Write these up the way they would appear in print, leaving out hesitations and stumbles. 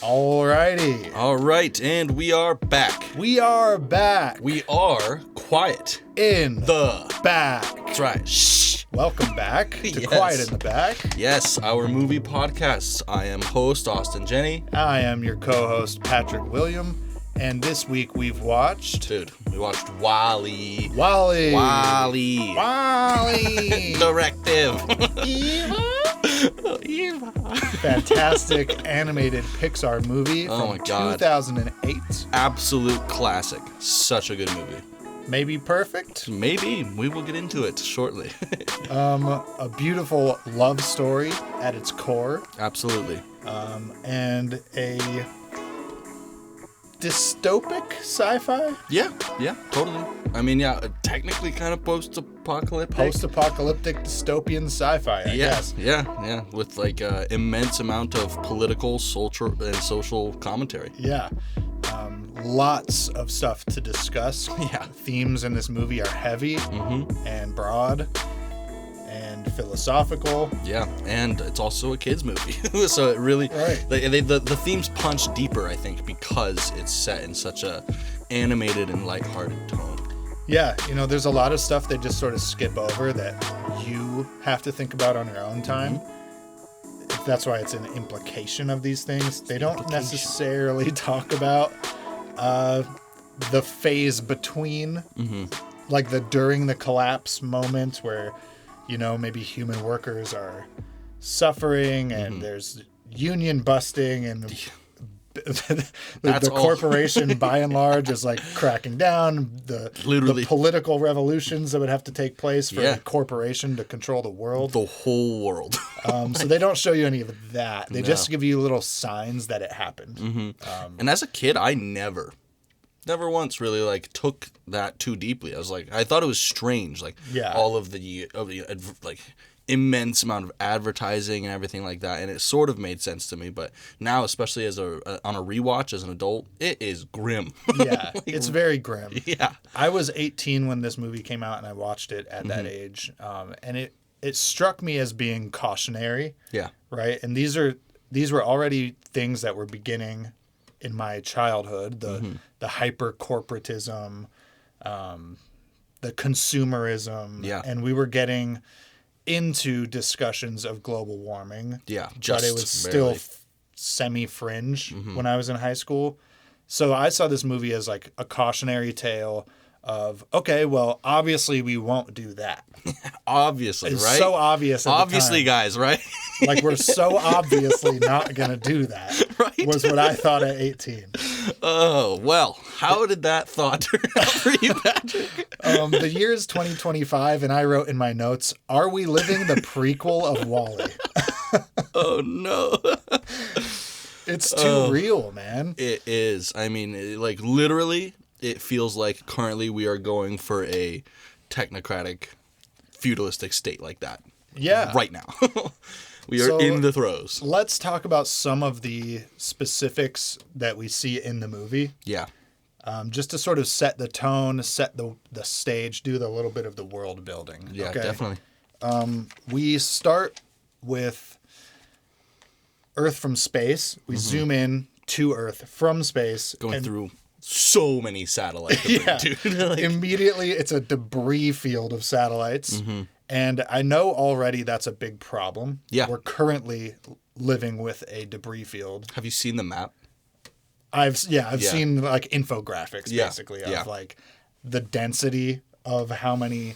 Alrighty. All right, and we are back. We are back. We are quiet in the back. That's right. Shh. Welcome back to Yes. Quiet in the Back. Yes, our movie podcast. I am host Austin Jenny. I am your co-host Patrick William, and this week we've watched... Dude, we watched Wall-E. Wall-E. Directive. Eva. Fantastic animated Pixar movie from 2008. Absolute classic. Such a good movie. Maybe perfect. Maybe. We will get into it shortly. A beautiful love story at its core. Absolutely. And a dystopic sci-fi? Yeah, totally. I mean, technically kind of post-apocalyptic. Post-apocalyptic dystopian sci-fi, I guess. Yeah. With like immense amount of political, social commentary. Yeah. Lots of stuff to discuss. Yeah. Themes in this movie are heavy and broad and philosophical. Yeah, and it's also a kids movie. So it really, the themes punch deeper, I think, because it's set in such a animated and lighthearted tone. Yeah, there's a lot of stuff they just sort of skip over that you have to think about on your own time. That's why it's an implication of these things. They don't necessarily talk about the phase between, like the during the collapse moment where, maybe human workers are suffering and there's union busting and the corporation by and large is like cracking down. The political revolutions that would have to take place for a corporation to control the world. The whole world. So they don't show you any of that. They just give you little signs that it happened. And as a kid, I never once really like took that too deeply. I thought it was strange, all of the like immense amount of advertising and everything like that, and it sort of made sense to me. But now, especially as on a rewatch as an adult, it is grim. Yeah, it's very grim. Yeah, I was 18 when this movie came out, and I watched it at that age, and it struck me as being cautionary. Yeah, right. And these were already things that were beginning in my childhood. The hyper corporatism, the consumerism, and we were getting into discussions of global warming. Yeah, but it was still semi-fringe when I was in high school. So I saw this movie as like a cautionary tale of, okay, well, obviously we won't do that. Obviously, it's right? So obvious. Obviously, guys, right? Like we're so obviously not going to do that. Right? Was what I thought at 18. Oh, well, how did that thought turn out for you, Patrick? The year is 2025, and I wrote in my notes, are we living the prequel of Wall-E? Oh, no. It's too real, man. It is. I mean, like, literally, it feels like currently we are going for a technocratic, feudalistic state like that. Yeah. Right now. We are in the throes. Let's talk about some of the specifics that we see in the movie. Yeah. Just to sort of set the tone, set the stage, do a little bit of the world building. Yeah, definitely. We start with Earth from space. We zoom in to Earth from space. Going through so many satellites. Dude. Immediately, it's a debris field of satielites. And I know already that's a big problem. Yeah. We're currently living with a debris field. Have you seen the map? I've seen like infographics basically of like the density of how many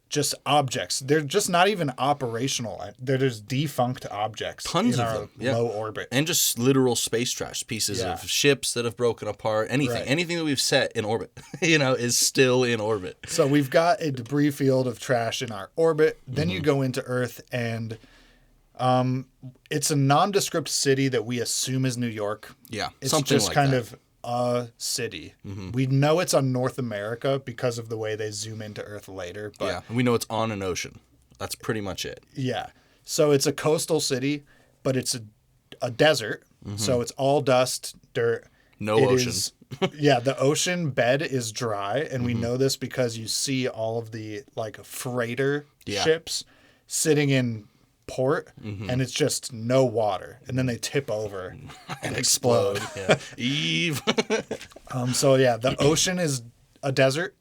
just objects. They're just not even operational. They're just defunct objects. Tons in of our them. Yeah. low orbit. And just literal space trash. Pieces of ships that have broken apart. Anything. Right. Anything that we've set in orbit, is still in orbit. So we've got a debris field of trash in our orbit. Then you go into Earth and it's a nondescript city that we assume is New York. Yeah. It's just like kind of a city. We know it's on North America because of the way they zoom into Earth later. But and we know it's on an ocean. That's pretty much it. Yeah. So it's a coastal city, but it's a desert. So it's all dust, dirt. No ocean. The ocean bed is dry, and we know this because you see all of the like freighter ships sitting in port, and it's just no water, and then they tip over and explode. Yeah. Eve. So yeah, the ocean is a desert,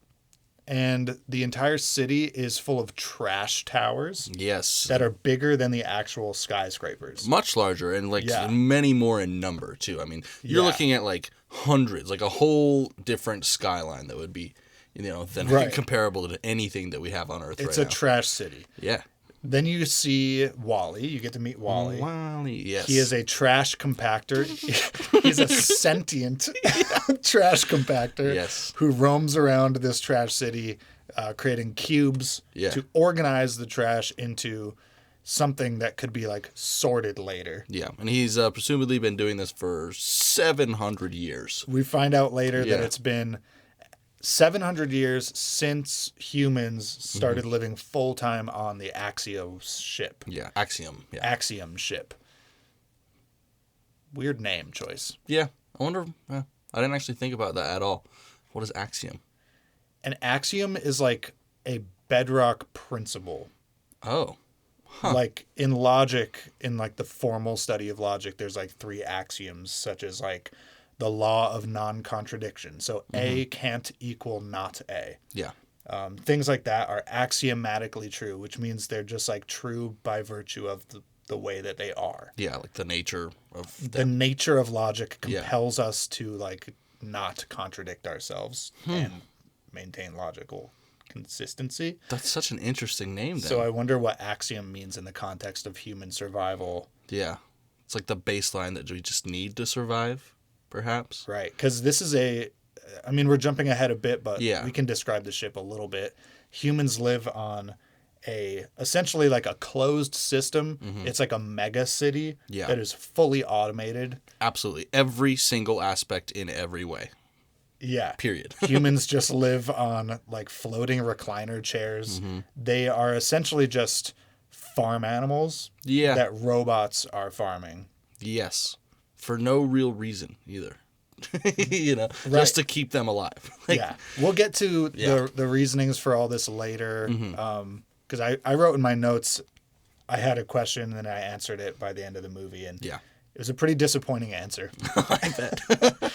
and the entire city is full of trash towers. Yes. That are bigger than the actual skyscrapers. Much larger, and like many more in number too. I mean, you're looking at like hundreds, like a whole different skyline that would be, than comparable to anything that we have on Earth it's right now. a trash city. Yeah. Then you see Wally. You get to meet Wally. Wally, yes. He is a trash compactor. He's a sentient trash compactor who roams around this trash city, creating cubes to organize the trash into something that could be like sorted later. Yeah, and he's presumably been doing this for 700 years. We find out later that it's been 700 years since humans started living full-time on the Axiom ship. Yeah, Axiom. Yeah. Axiom ship. Weird name choice. Yeah, I wonder... I didn't actually think about that at all. What is Axiom? An axiom is like a bedrock principle. Oh. Huh. Like in logic, in like the formal study of logic, there's like 3 axioms, such as like the law of non-contradiction. So A can't equal not A. Yeah. Things like that are axiomatically true, which means they're just like true by virtue of the way that they are. Yeah, like the nature of them. The nature of logic compels us to like not contradict ourselves and maintain logical consistency. That's such an interesting name then. So I wonder what axiom means in the context of human survival. Yeah. It's like the baseline that we just need to survive, perhaps. Right. Because this is we're jumping ahead a bit, but we can describe the ship a little bit. Humans live on essentially like a closed system. It's like a mega city that is fully automated. Absolutely. Every single aspect in every way. Yeah. Period. Humans just live on like floating recliner chairs. They are essentially just farm animals that robots are farming. Yes. For no real reason either. Just to keep them alive. We'll get to the reasonings for all this later. Because I wrote in my notes, I had a question and I answered it by the end of the movie. And it was a pretty disappointing answer. I bet.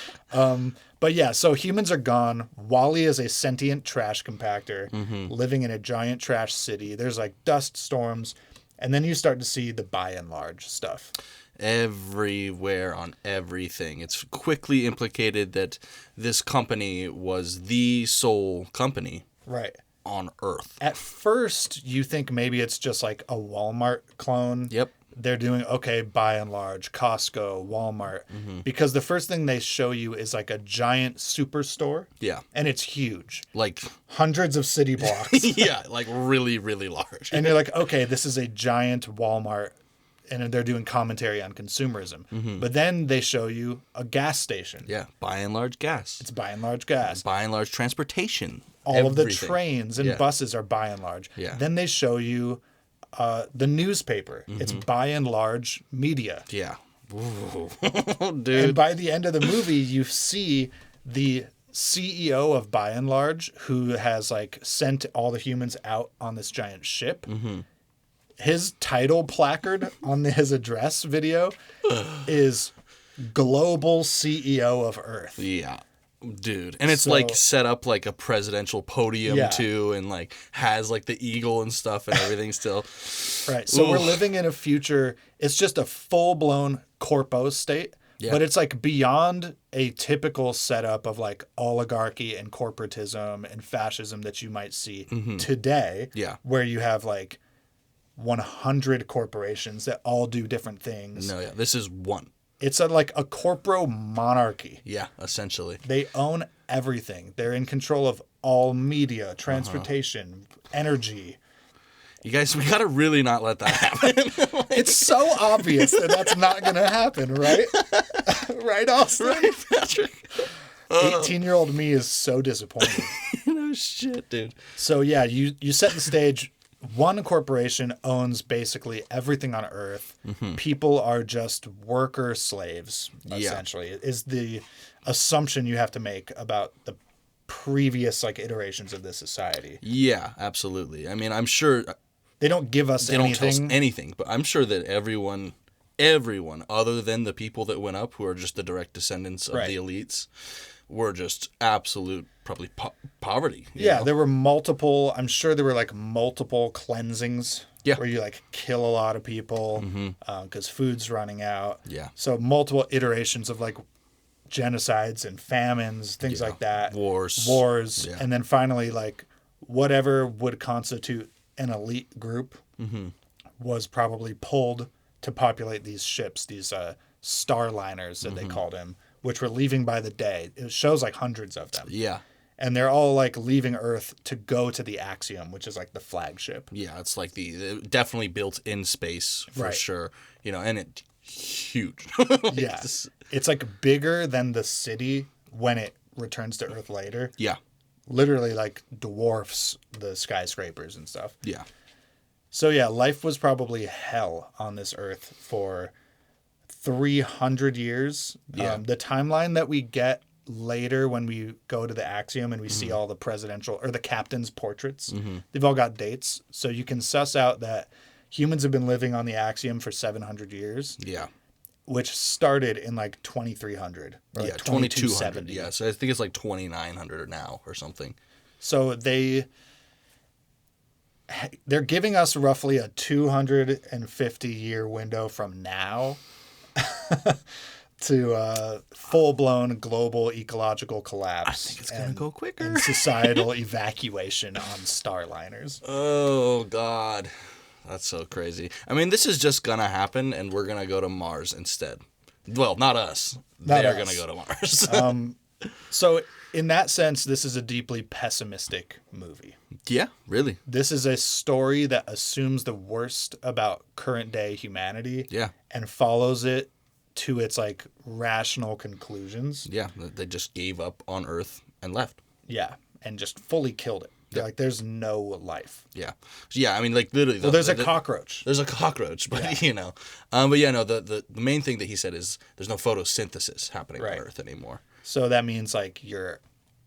But yeah, so humans are gone. Wally is a sentient trash compactor living in a giant trash city. There's like dust storms. And then you start to see the by and large stuff. Everywhere on everything. It's quickly implicated that this company was the sole company on Earth. At first, you think maybe it's just like a Walmart clone. Yep. They're doing, by and large, Costco, Walmart. Because the first thing they show you is like a giant superstore. Yeah. And it's huge. Like hundreds of city blocks. Yeah, like really, really large. And you're like, okay, this is a giant Walmart. And they're doing commentary on consumerism. But then they show you a gas station. Yeah, by and large gas. It's by and large gas. By and large transportation. All of the trains and buses are by and large. Yeah. Then they show you the newspaper. It's by and large media. Yeah. Ooh. Dude. And by the end of the movie, you see the CEO of By and Large, who has like sent all the humans out on this giant ship. His title placard on his address video is Global CEO of Earth. Yeah. Dude. And it's like set up like a presidential podium too, and like has like the eagle and stuff and everything still. Right. So we're living in a future, it's just a full-blown corpo state. Yeah. But it's like beyond a typical setup of like oligarchy and corporatism and fascism that you might see today. Yeah. Where you have like 100 corporations that all do different things. No, yeah. This is one. It's like a corpo monarchy. Yeah, essentially. They own everything. They're in control of all media, transportation, energy. You guys, we got to really not let that happen. It's so obvious that that's not going to happen, right? Right, Austin? Right, Patrick? 18-year-old me is so disappointed. No shit, dude. So, yeah, you set the stage. One corporation owns basically everything on Earth. People are just worker slaves, essentially, is the assumption you have to make about the previous like iterations of this society. Yeah, absolutely. I mean, I'm sure They don't give us They anything. don't tell us anything, but I'm sure that everyone other than the people that went up, who are just the direct descendants of the elites, were just absolute probably poverty. You know? There were multiple. I'm sure there were like multiple cleansings. Yeah. Where you like kill a lot of people because food's running out. Yeah. So multiple iterations of like genocides and famines, things like that. Wars. Yeah. And then finally, like whatever would constitute an elite group was probably pulled to populate these ships, these starliners that they called them, which were leaving by the day. It shows like hundreds of them. Yeah. And they're all like leaving Earth to go to the Axiom, which is like the flagship. Yeah, it's like the definitely built in space for sure. You know, and it's huge. Yes. It's like bigger than the city when it returns to Earth later. Yeah. Literally like dwarfs the skyscrapers and stuff. Yeah. So yeah, life was probably hell on this Earth for 300 years. Yeah. The timeline that we get later when we go to the Axiom and we see all the presidential or the captain's portraits, they've all got dates. So you can suss out that humans have been living on the Axiom for 700 years. Yeah. Which started in like 2300 or like 2200. Yeah, so I think it's like 2900 now or something. So they're giving us roughly a 250-year window from now to full-blown global ecological collapse. I think it's going to go quicker. And societal evacuation on starliners. Oh, God. That's so crazy. I mean, this is just going to happen, and we're going to go to Mars instead. Well, not us. They're going to go to Mars. So in that sense, this is a deeply pessimistic movie. Yeah, really. This is a story that assumes the worst about current day humanity. Yeah. And follows it to its like rational conclusions. Yeah, they just gave up on Earth and left. Yeah, and just fully killed it. They're like, there's no life. Yeah. Yeah, I mean, like, literally. Well, there's a cockroach. There's a cockroach, but, you know. But, yeah, no, the main thing that he said is there's no photosynthesis happening on Earth anymore. So that means, like, your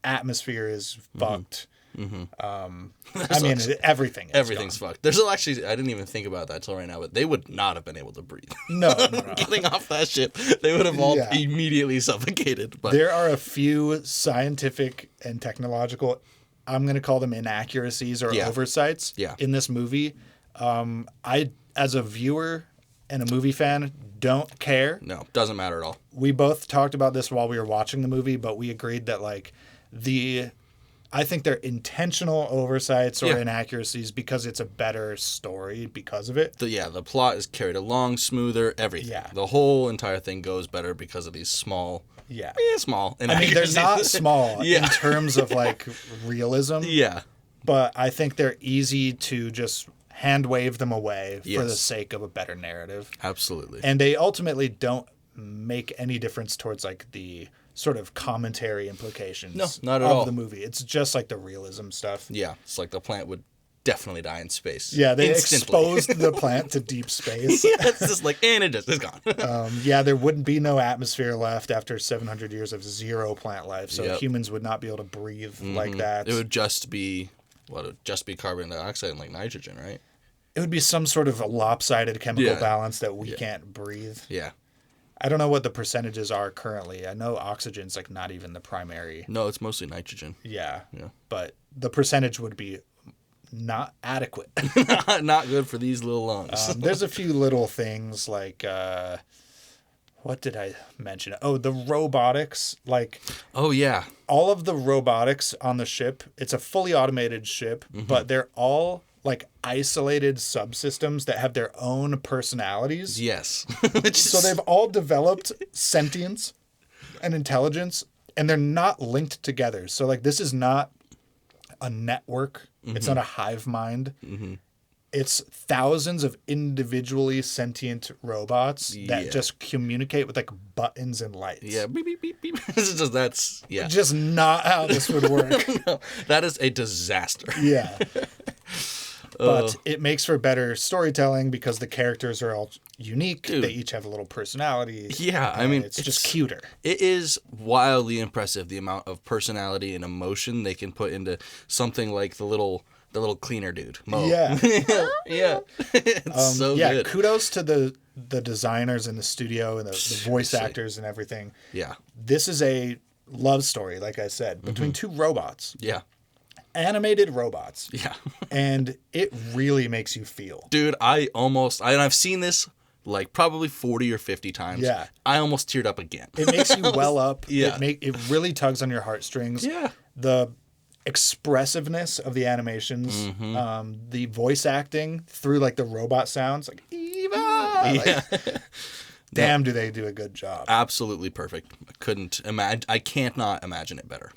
atmosphere is fucked. I mean, everything is Everything's gone. fucked. There's actually, I didn't even think about that till right now, but they would not have been able to breathe. No. Getting off that ship, they would have all immediately suffocated. But there are a few scientific and technological, I'm going to call them inaccuracies or oversights in this movie. I, as a viewer and a movie fan, don't care. No, doesn't matter at all. We both talked about this while we were watching the movie, but we agreed that, like, I think they're intentional oversights or inaccuracies because it's a better story because of it. The plot is carried along smoother, everything. Yeah. The whole entire thing goes better because of these small... Yeah. Small. I mean, they're not small in terms of, like, realism. Yeah. But I think they're easy to just hand wave them away for the sake of a better narrative. Absolutely. And they ultimately don't make any difference towards, like, the sort of commentary implications of the movie. It's just like the realism stuff. Yeah. It's like the plant would definitely die in space. Yeah, they exposed the plant to deep space. It's just like, and it's gone. There wouldn't be no atmosphere left after 700 years of zero plant life. So humans would not be able to breathe like that. It would just be, carbon dioxide and like nitrogen, right? It would be some sort of a lopsided chemical balance that we can't breathe. Yeah. I don't know what the percentages are currently. I know oxygen's like not even the primary. No, it's mostly nitrogen. Yeah. But the percentage would be not adequate. Not good for these little lungs. There's a few little things like, what did I mention? Oh, the robotics. Like, oh, yeah. All of the robotics on the ship, it's a fully automated ship, but they're all like isolated subsystems that have their own personalities. Yes. So they've all developed sentience and intelligence, and they're not linked together. So like this is not a network. It's not a hive mind. It's thousands of individually sentient robots that just communicate with like buttons and lights. Yeah, beep, beep, beep, beep. That's just not how this would work. No, that is a disaster. Yeah. But it makes for better storytelling because the characters are all unique. Dude. They each have a little personality. Yeah, I mean, it's just cuter. It is wildly impressive the amount of personality and emotion they can put into something like the little the little cleaner dude, Mo. Yeah. Yeah. It's so good. Kudos to the designers in the studio and the voice actors and everything. Yeah. This is a love story, like I said, between two robots. Yeah. Animated robots. Yeah. And it really makes you feel. Dude, I've seen this like probably 40 or 50 times. Yeah. I almost teared up again. It makes you well up. Yeah. It really tugs on your heartstrings. Yeah. The expressiveness of the animations, the voice acting through like the robot sounds, like Eva. Yeah. Damn, do they do a good job? Absolutely perfect. I can't not imagine it better.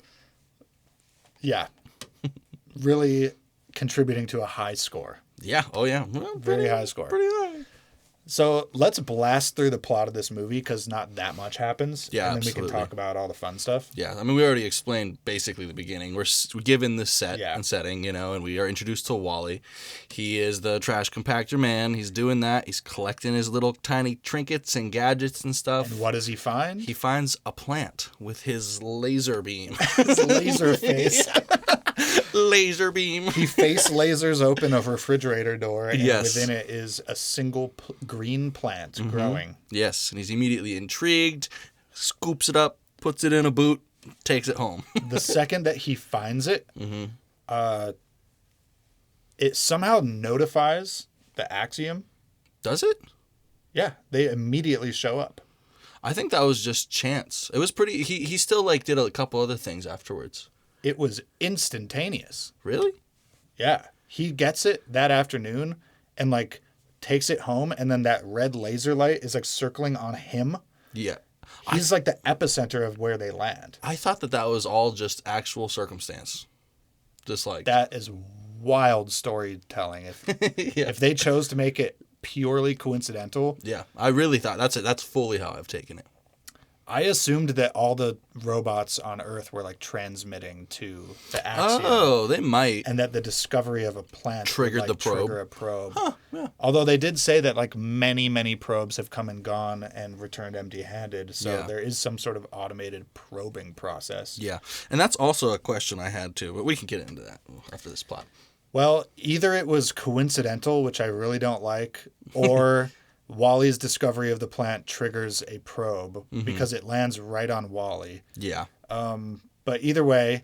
Yeah. Really contributing to a high score. Yeah. Oh yeah. Well, Very high score. Pretty high. So let's blast through the plot of this movie because not that much happens. Yeah, and then absolutely. we can talk about all the fun stuff. Yeah, I mean, we already explained basically the beginning. We're given the set Yeah. and setting, and we are introduced to Wally. He is the trash compactor man. He's doing that. He's collecting his little tiny trinkets and gadgets and stuff. And what does he find? He finds a plant with his laser beam. His laser face. Laser beam. He face lasers open a refrigerator door, and Yes. within it is a single green plant growing. Yes, and he's immediately intrigued, scoops it up, puts it in a boot, takes it home. The second that he finds it, it somehow notifies the Axiom. Does it? Yeah, they immediately show up. I think that was just chance. It was pretty. He still did a couple other things afterwards. It was instantaneous. Really? Yeah. He gets it that afternoon and takes it home, and then that red laser light is circling on him. Yeah. He's like the epicenter of where they land. I thought that was all just actual circumstance. Just like That is wild storytelling. If they chose to make it purely coincidental. Yeah, I really thought that's it. That's fully how I've taken it. I assumed that all the robots on Earth were transmitting to the Axiom. Oh, they might. And that the discovery of a plant Triggered would, the probe. Trigger a probe. Huh, yeah. Although they did say that many, many probes have come and gone and returned empty-handed. So Yeah. there is some sort of automated probing process. Yeah, and that's also a question I had too, but we can get into that after this plot. Well, either it was coincidental, which I really don't like, or Wally's discovery of the plant triggers a probe because it lands right on Wally. Yeah. But either way,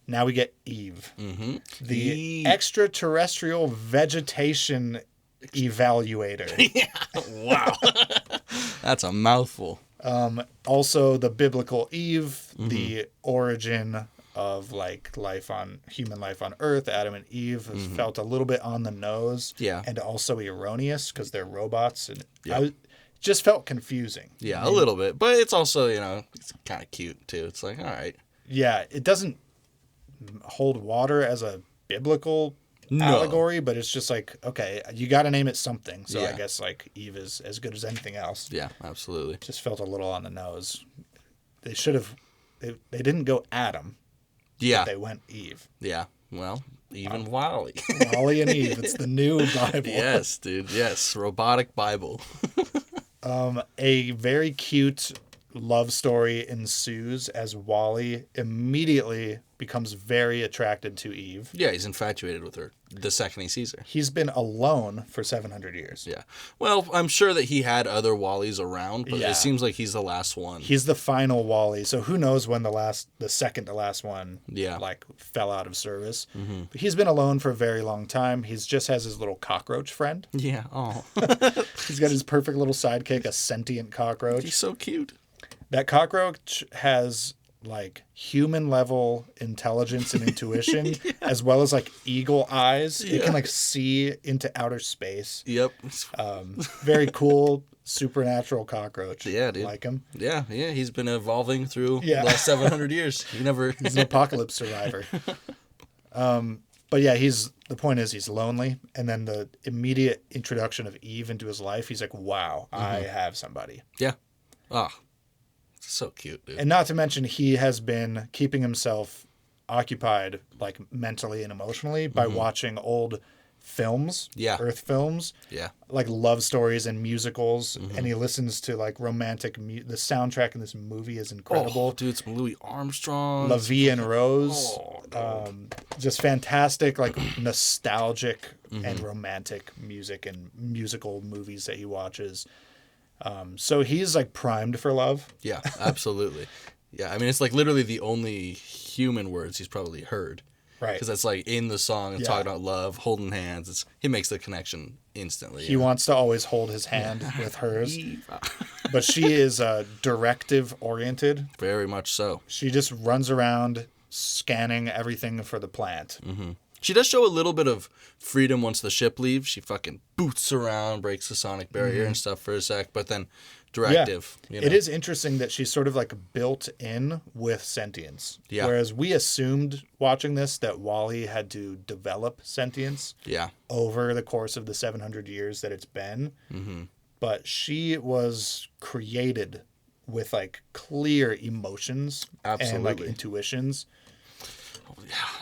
now we get Eve, the extraterrestrial vegetation evaluator. Wow. That's a mouthful. Also, the biblical Eve, the origin of human life on Earth, Adam and Eve, felt a little bit on the nose. Yeah. And also erroneous because they're robots, and Yeah. it just felt confusing. Yeah, a little bit, but it's also it's kind of cute too. It's all right. Yeah, it doesn't hold water as a biblical allegory, but it's just okay, you got to name it something. So I Yeah. guess Eve is as good as anything else. Yeah, absolutely. Just felt a little on the nose. They should have. They didn't go Adam. Yeah. They went Eve. Yeah. Well, even Wally. Wally and Eve. It's the new Bible. Yes, dude. Yes. Robotic Bible. A very cute love story ensues as Wally immediately becomes very attracted to Eve. Yeah, he's infatuated with her the second he sees her. He's been alone for 700 years. Yeah. Well, I'm sure that he had other Wallys around, but Yeah. it seems like he's the last one. He's the final Wally, so who knows when the second to last one Yeah. fell out of service. But he's been alone for a very long time. He just has his little cockroach friend. Yeah. Oh. He's got his perfect little sidekick, a sentient cockroach. He's so cute. That cockroach has human level intelligence and intuition, as well as eagle eyes. It can see into outer space. Yep. Very cool supernatural cockroach. Yeah, dude. Like him. Yeah, he's been evolving through Yeah. the last 700 years. He's an apocalypse survivor. But yeah, the point is he's lonely, and then the immediate introduction of Eve into his life, he's like, wow, I have somebody. Yeah. Ah. So cute, dude. And not to mention, he has been keeping himself occupied, mentally and emotionally, by watching old films, Yeah. Earth films, Yeah. like love stories and musicals, and he listens to like romantic. The soundtrack in this movie is incredible. Oh, dude, some Louis Armstrong. La Vie en Rose, Oh, just fantastic, like nostalgic and romantic music and musical movies that he watches. So he's like primed for love. yeah, absolutely. Yeah, I mean, it's like literally the only human words he's probably heard. Right. Because that's like in the song and Yeah. talking about love, holding hands. He makes the connection instantly. He wants to always hold his hand with hers. But she is directive oriented. Very much so. She just runs around scanning everything for the plant. She does show a little bit of freedom once the ship leaves. She fucking boots around, breaks the sonic barrier and stuff for a sec, but then directive. Yeah. You know? It is interesting that she's sort of like built in with sentience. Yeah. Whereas we assumed watching this that Wally had to develop sentience Yeah. over the course of the 700 years that it's been. But she was created with like clear emotions and like Absolutely. intuitions.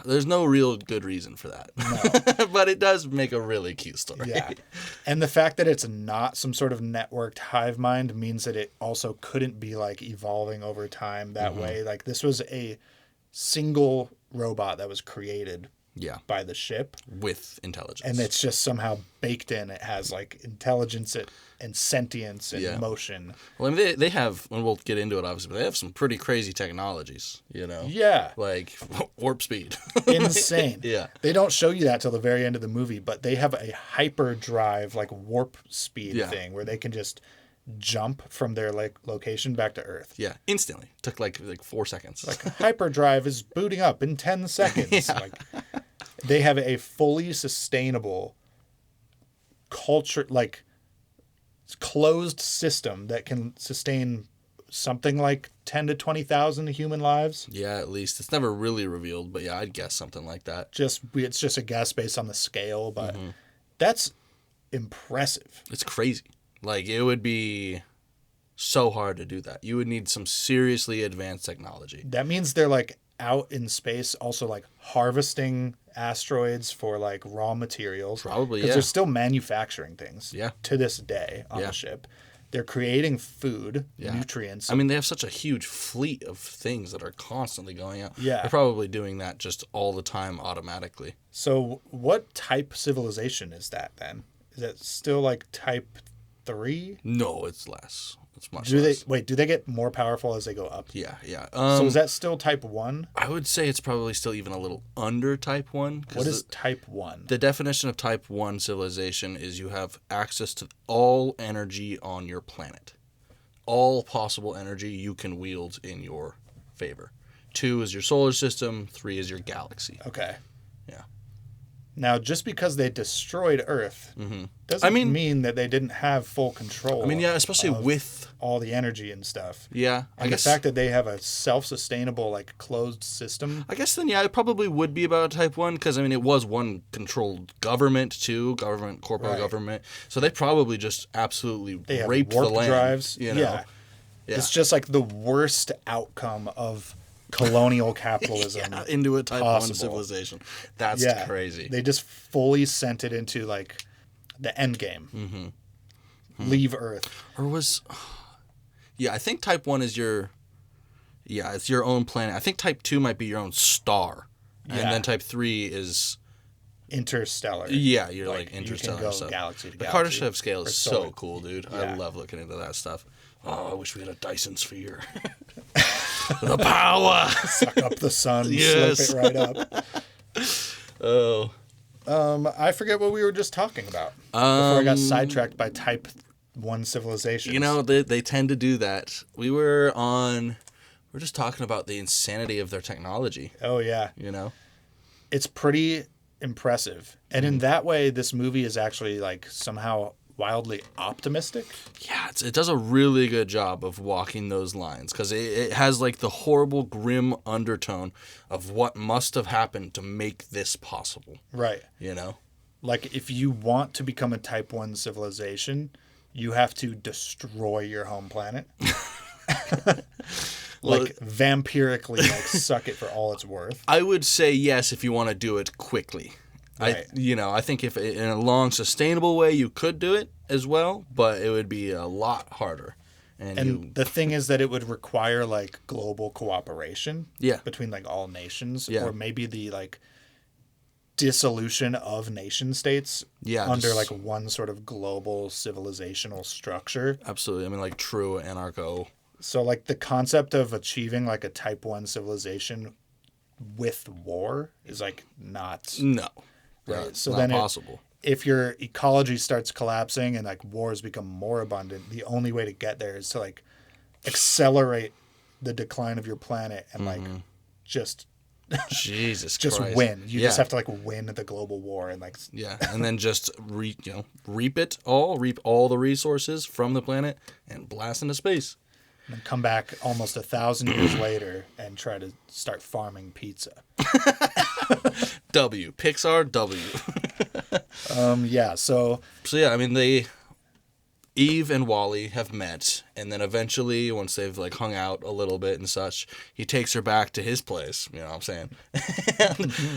There's no real good reason for that. No. But it does make a really cute story. Yeah. And the fact that it's not some sort of networked hive mind means that it also couldn't be like evolving over time that way. Like this was a single robot that was created Yeah. by the ship, With intelligence. and it's just somehow baked in. It has like intelligence and sentience and Yeah. motion. Well, I mean, they have, and we'll get into it obviously, but they have some pretty crazy technologies, you know? Yeah. Like warp speed. Insane. Yeah. They don't show you that till the very end of the movie, but they have a hyperdrive, like warp speed Yeah. thing where they can just jump from their like location back to Earth. Yeah. Instantly. Took like 4 seconds. Like hyperdrive is booting up in 10 seconds. Yeah. Like they have a fully sustainable culture, like closed system that can sustain something like 10 to 20,000 human lives. Yeah, at least. It's never really revealed, but yeah, I'd guess something like that. It's just a guess based on the scale, but that's impressive. It's crazy. Like, it would be so hard to do that. You would need some seriously advanced technology. That means they're like out in space also like harvesting asteroids for like raw materials. Probably, Because yeah. they're still manufacturing things Yeah. to this day on Yeah. the ship. They're creating food, Yeah. nutrients. I mean, they have such a huge fleet of things that are constantly going out. Yeah. They're probably doing that just all the time automatically. So what type civilization is that then? Is that still like type 3? No, it's less. It's much Do less. they get more powerful as they go up? Yeah, yeah. So is that still type 1? I would say it's probably still even a little under type 1. What is type 1? The definition of type 1 civilization is you have access to all energy on your planet. All possible energy you can wield in your favor. 2 is your solar system, 3 is your galaxy. Okay. Yeah. Now, just because they destroyed Earth doesn't mean that they didn't have full control. I mean, yeah, especially of with... all the energy and stuff. Yeah, And the fact that they have a self-sustainable, like, closed system. I guess then, yeah, it probably would be about type 1, because, I mean, it was one controlled government, too, corporate Right. government. So they probably just absolutely They have raped warp the land. drives. You know? Yeah. It's just like the worst outcome of colonial capitalism. Yeah, into a type 1 possible. civilization. That's Yeah. crazy. They just fully sent it into, like, the end game. Leave Earth. Or was... Yeah, I think type 1 is your... Yeah, it's your own planet. I think type 2 might be your own star. And Yeah. then type 3 is... Interstellar. Yeah, you're like You can interstellar go stuff. galaxy to The galaxy. Kardashev scale Or is solar. so cool, dude. I Yeah. love looking into that stuff. Oh, I wish we had a Dyson sphere. The power. Suck up the sun, Yes. slip it right up. Oh. I forget what we were just talking about before I got sidetracked by type 1 civilizations. You know, they tend to do that. We're just talking about the insanity of their technology, Oh, yeah. you know? It's pretty impressive. And in that way, this movie is actually, like, somehow wildly optimistic. Yeah, it does a really good job of walking those lines because it has like the horrible, grim undertone of what must have happened to make this possible. Right. You know? Like, if you want to become a type 1 civilization, you have to destroy your home planet. Like, vampirically, like, suck it for all it's worth. I would say yes if you want to do it quickly. Right. I think if in a long, sustainable way, you could do it as well, but it would be a lot harder. And the thing is that it would require like global cooperation between like all nations, or maybe the like dissolution of nation states under like one sort of global civilizational structure. Absolutely. I mean, like true anarcho. So like the concept of achieving like a type 1 civilization with war is like not right. So not then possible. If your ecology starts collapsing and like wars become more abundant, the only way to get there is to like accelerate the decline of your planet and like just Christ. win. You just have to like win the global war and like and then just reap all the resources from the planet and blast into space. And come back almost 1,000 years later and try to start farming pizza. Pixar W. So I mean, Eve and Wally have met, and then eventually, once they've like hung out a little bit and such, he takes her back to his place. You know what I'm saying?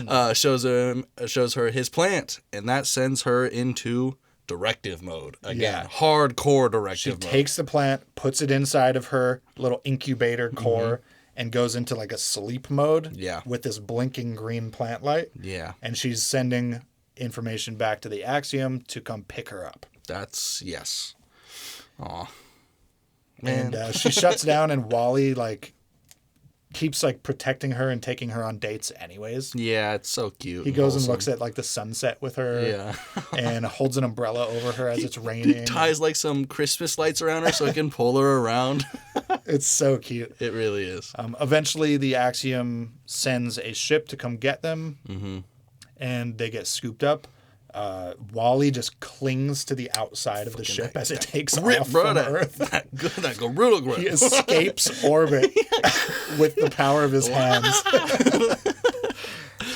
And, shows her his plant, and that sends her into directive mode again. Hardcore directive mode. She takes the plant, puts it inside of her little incubator core, and goes into like a sleep mode. With this blinking green plant light. And she's sending information back to the Axiom to come pick her up. Yes. Aw. Man. And she shuts down, and Wally like keeps like protecting her and taking her on dates anyways. Yeah, it's so cute. He goes and looks at like the sunset with her. And holds an umbrella over her as it's raining. He ties like some Christmas lights around her so he can pull her around. It's so cute. It really is. Eventually, the Axiom sends a ship to come get them, and they get scooped up. Wally just clings to the outside of the ship as it takes off from Earth. That gorilla grip. He escapes orbit with the power of his hands.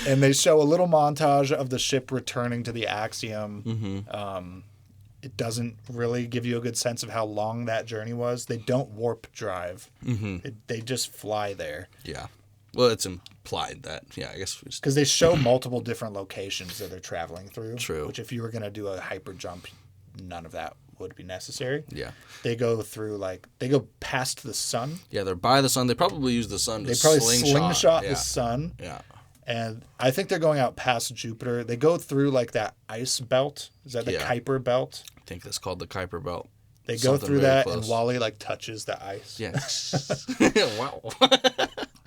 And they show a little montage of the ship returning to the Axiom. It doesn't really give you a good sense of how long that journey was. They don't warp drive. They just fly there. Yeah. Well, it's implied that, I guess. Because they show multiple different locations that they're traveling through. True. Which if you were going to do a hyper jump, none of that would be necessary. Yeah. They go through, they go past the sun. Yeah, they're by the sun. They probably use the sun to slingshot the sun. Yeah. And I think they're going out past Jupiter. They go through, that ice belt. Is that the Kuiper belt? I think that's called the Kuiper belt. They go through that, close. And Wally, touches the ice. Yes. Wow.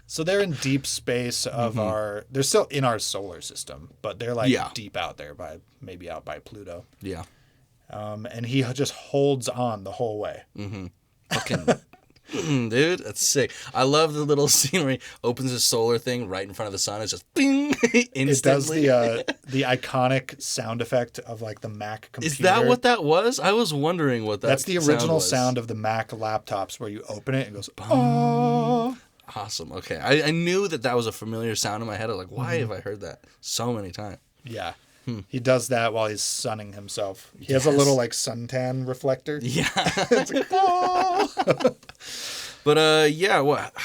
So they're in deep space of they're still in our solar system, but they're deep out there maybe out by Pluto. Yeah. And he just holds on the whole way. Fucking dude, that's sick. I love the little scene where he opens his solar thing right in front of the sun. It's just bing instantly. It does the iconic sound effect of the Mac computer. Is that what that was? I was wondering what that. That's the original sound of the Mac laptops where you open it and it goes oh. Awesome. Okay. I knew that was a familiar sound in my head. I was like, why have I heard that so many times? Yeah. He does that while he's sunning himself. He has a little suntan reflector. Yeah. It's oh. But I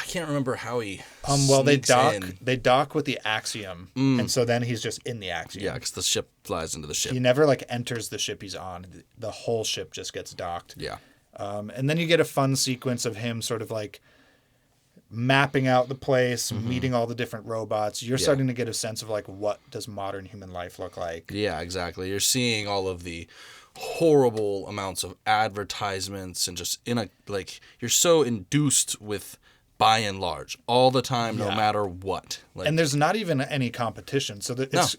can't remember how he they dock with the Axiom. And so then he's just in the Axiom. Yeah, because the ship flies into the ship. He never enters the ship he's on. The whole ship just gets docked. Yeah. And then you get a fun sequence of him sort of mapping out the place, meeting all the different robots. You're starting to get a sense of what does modern human life look like. Yeah, exactly. You're seeing all of the horrible amounts of advertisements and just you're so induced with by and large all the time, no matter what. And there's not even any competition. So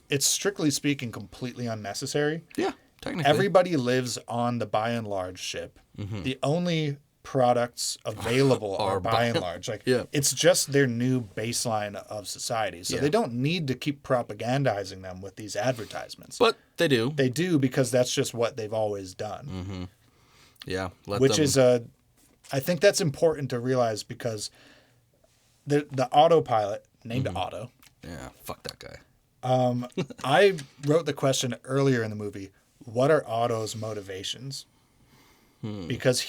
it's strictly speaking completely unnecessary. Yeah, technically. Everybody lives on the by and large ship. The only products available are by and large it's just their new baseline of society, so they don't need to keep propagandizing them with these advertisements, but they do because that's just what they've always done. I think that's important to realize, because the autopilot named Otto, fuck that guy. I wrote the question earlier in the movie, what are Otto's motivations? Because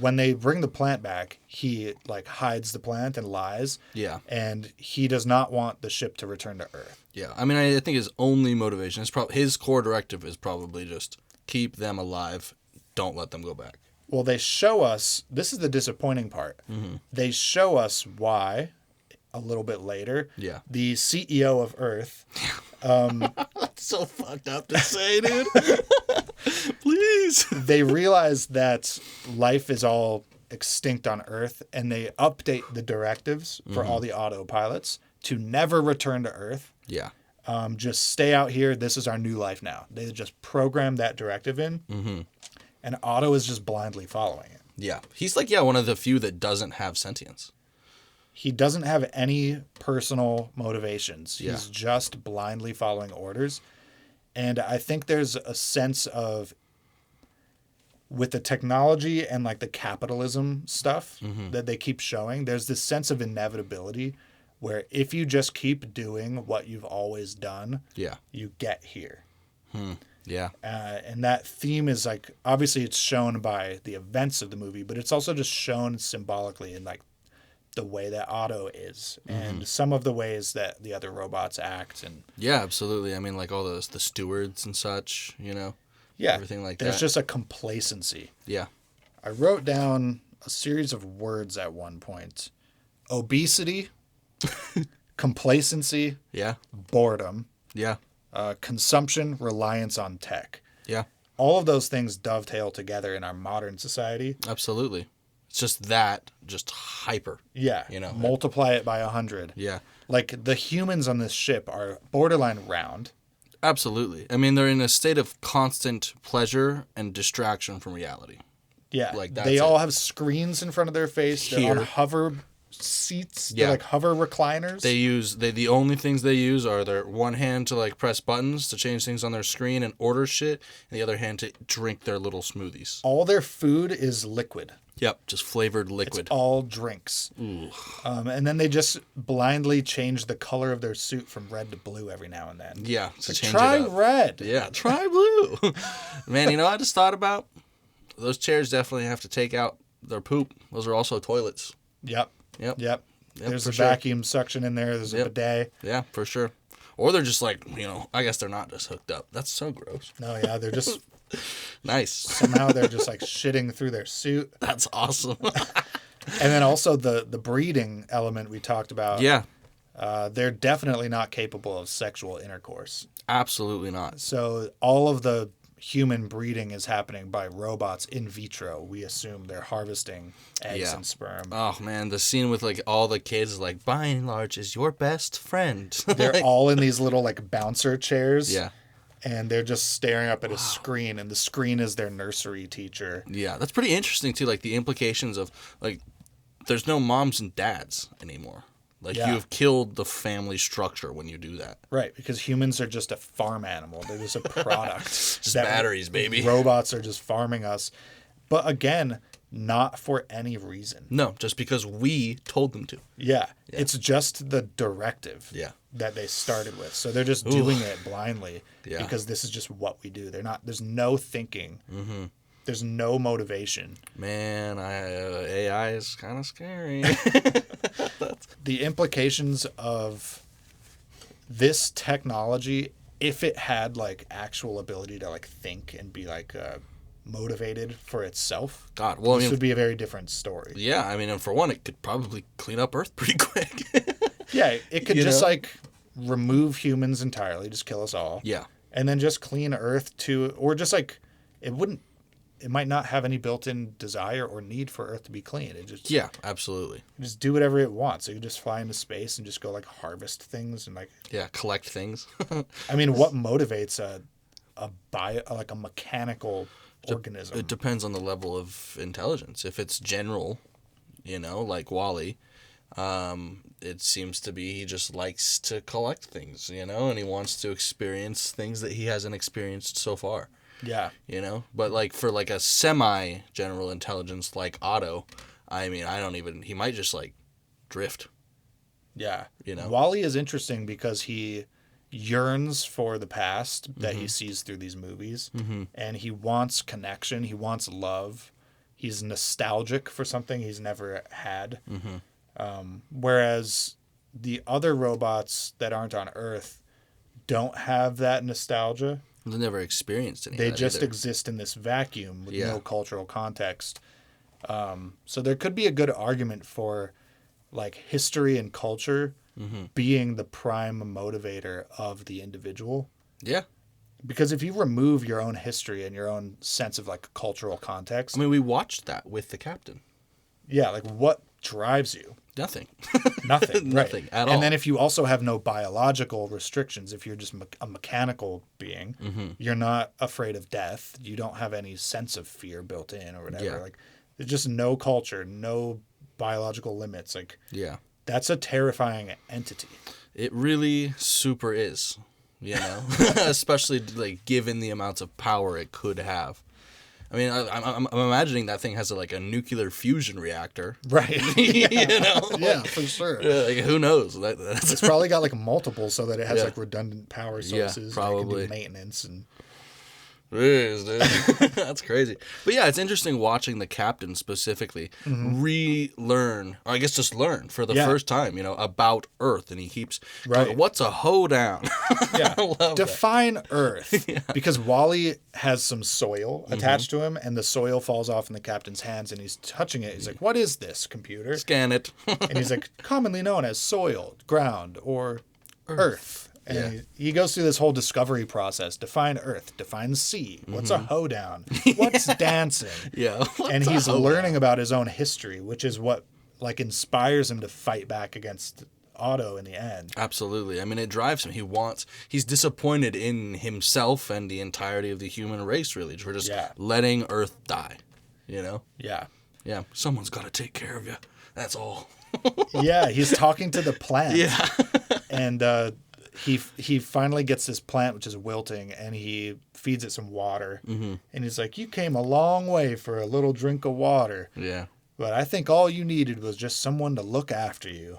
when they bring the plant back, he like hides the plant and lies. Yeah. And he does not want the ship to return to Earth. Yeah. I mean, I think his only motivation is his core directive is probably just keep them alive. Don't let them go back. Well, they show us, this is the disappointing part. They show us why a little bit later. Yeah. The CEO of Earth. That's so fucked up to say, dude. Please. They realize that life is all extinct on Earth, and they update the directives for all the autopilots to never return to Earth. Yeah. Just stay out here. This is our new life now. They just program that directive in, and Otto is just blindly following it. Yeah. He's like, one of the few that doesn't have sentience. He doesn't have any personal motivations. Yeah. He's just blindly following orders. And I think there's a sense of, with the technology and like the capitalism stuff that they keep showing, there's this sense of inevitability where if you just keep doing what you've always done, you get here. Yeah. And that theme is like, obviously it's shown by the events of the movie, but it's also just shown symbolically in like the way that Otto is and some of the ways that the other robots act. And yeah, absolutely. I mean, like all the stewards and such, everything like that. There's just a complacency. Yeah. I wrote down a series of words at one point: obesity, complacency, boredom, consumption, reliance on tech. Yeah. All of those things dovetail together in our modern society. Absolutely. It's just hyper. Yeah. Multiply it by 100. Yeah. Like the humans on this ship are borderline round. Absolutely. I mean, they're in a state of constant pleasure and distraction from reality. Yeah. Like that's they all have screens in front of their face. They're on hover seats. They're like hover recliners. The only things they use are their one hand to like press buttons to change things on their screen and order shit, and the other hand to drink their little smoothies. All their food is liquid. Yep, just flavored liquid. It's all drinks. And then they just blindly change the color of their suit from red to blue every now and then. Yeah, try red. Yeah, try blue. Man, I just thought about those chairs definitely have to take out their poop. Those are also toilets. Yep. There's a sure. vacuum suction in there. There's a bidet. Yeah, for sure. Or they're just like, I guess they're not just hooked up. That's so gross. No, yeah, they're just... Nice. Somehow they're just like shitting through their suit. That's awesome. And then also the breeding element we talked about. Yeah. They're definitely not capable of sexual intercourse. Absolutely not. So all of the human breeding is happening by robots in vitro. We assume they're harvesting eggs and sperm. Oh man, the scene with like all the kids like by and large is your best friend. They're all in these little like bouncer chairs. Yeah. And they're just staring up at a screen, and the screen is their nursery teacher. Yeah, that's pretty interesting too, like the implications of like there's no moms and dads anymore. Like you have killed the family structure when you do that. Right, because humans are just a farm animal. They're just a product. Just batteries, baby. Robots are just farming us. But again, not for any reason. No, just because we told them to. Yeah. It's just the directive that they started with. So they're just doing it blindly because this is just what we do. There's no thinking. There's no motivation. Man, AI is kind of scary. The implications of this technology, if it had like actual ability to like think and be like motivated for itself, this would be a very different story. Yeah, I mean, and for one, it could probably clean up Earth pretty quick. Yeah, it could just like remove humans entirely, just kill us all. Yeah. And then just clean Earth or just like it might not have any built-in desire or need for Earth to be clean. It just absolutely. Just do whatever it wants. It could just fly into space and just go like harvest things and like collect things. I mean, what motivates a mechanical organism? It depends on the level of intelligence. If it's general, like Wall-E, it seems to be he just likes to collect things, and he wants to experience things that he hasn't experienced so far. Yeah. But like for like a semi-general intelligence like Otto, I mean, he might just like drift. Yeah. Wall-E is interesting because yearns for the past that he sees through these movies, and he wants connection. He wants love. He's nostalgic for something he's never had. Whereas the other robots that aren't on Earth don't have that nostalgia. They never experienced any. They of that just either. exist in this vacuum with no cultural context. So there could be a good argument for like history and culture being the prime motivator of the individual. Yeah. Because if you remove your own history and your own sense of like cultural context. I mean, we watched that with the captain. Yeah, like what drives you? Nothing. Nothing. Nothing right. at all. And then if you also have no biological restrictions, if you're just a mechanical being, you're not afraid of death. You don't have any sense of fear built in or whatever. Yeah. Like there's just no culture, no biological limits. Like Yeah. that's a terrifying entity. It really super is, you know, especially like given the amounts of power it could have. I mean, I'm imagining that thing has a nuclear fusion reactor. Right. You know? Yeah, for sure. Like, who knows? That's It's probably got like multiple so that it has Yeah. like redundant power sources. probably. That can do maintenance and It is, dude. That's crazy. But yeah, it's interesting watching the captain specifically relearn, or I guess just learn for the first time, you know, about Earth. And he keeps, Right. what's a hoedown? yeah. I love Define Earth. Because Wally has some soil attached to him and the soil falls off in the captain's hands and he's touching it. He's like, what is this, computer? Scan it. And he's like, commonly known as soil, ground, or Earth. And he goes through this whole discovery process. Define Earth. Define sea. What's a hoedown? What's dancing? Yeah. And he's learning about his own history, which is what like inspires him to fight back against Otto in the end. Absolutely. I mean, it drives him. He's disappointed in himself and the entirety of the human race, really, for just letting Earth die, you know? Yeah. Yeah. Someone's got to take care of you. That's all. Yeah, he's talking to the plant. Yeah. And he finally gets this plant, which is wilting, and he feeds it some water. And he's like, you came a long way for a little drink of water. Yeah. But I think all you needed was just someone to look after you.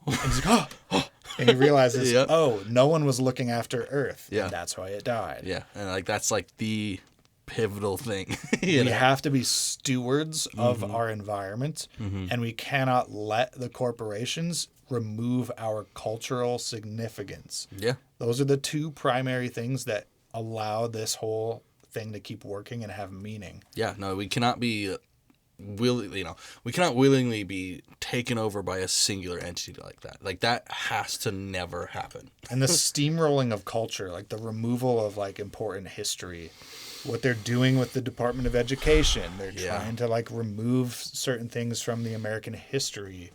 And he's like, oh. And he realizes, oh, no one was looking after Earth. Yeah. And that's why it died. Yeah. And that's the pivotal thing. We have to be stewards of our environment, and we cannot let the corporations remove our cultural significance. Yeah. Those are the two primary things that allow this whole thing to keep working and have meaning. Yeah. No, we cannot be we cannot willingly be taken over by a singular entity like that. Like that has to never happen. And the steamrolling of culture, like the removal of like important history, what they're doing with the Department of Education, they're trying to like remove certain things from the American history.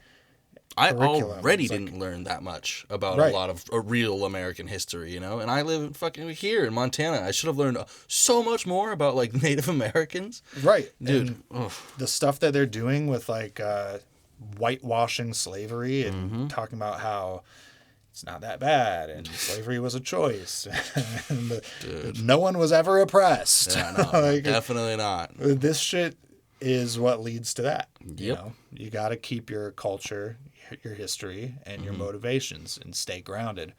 I already didn't learn that much about Right. a lot of real American history, you know? And I live fucking here in Montana. I should have learned so much more about, like, Native Americans. Right. Dude. And the stuff that they're doing with, like, whitewashing slavery and talking about how it's not that bad and slavery was a choice. And no one was ever oppressed. Yeah, no, Like, definitely not. this shit is what leads to that. You Yep. know, you got to keep your culture, your history, and your motivations and stay grounded.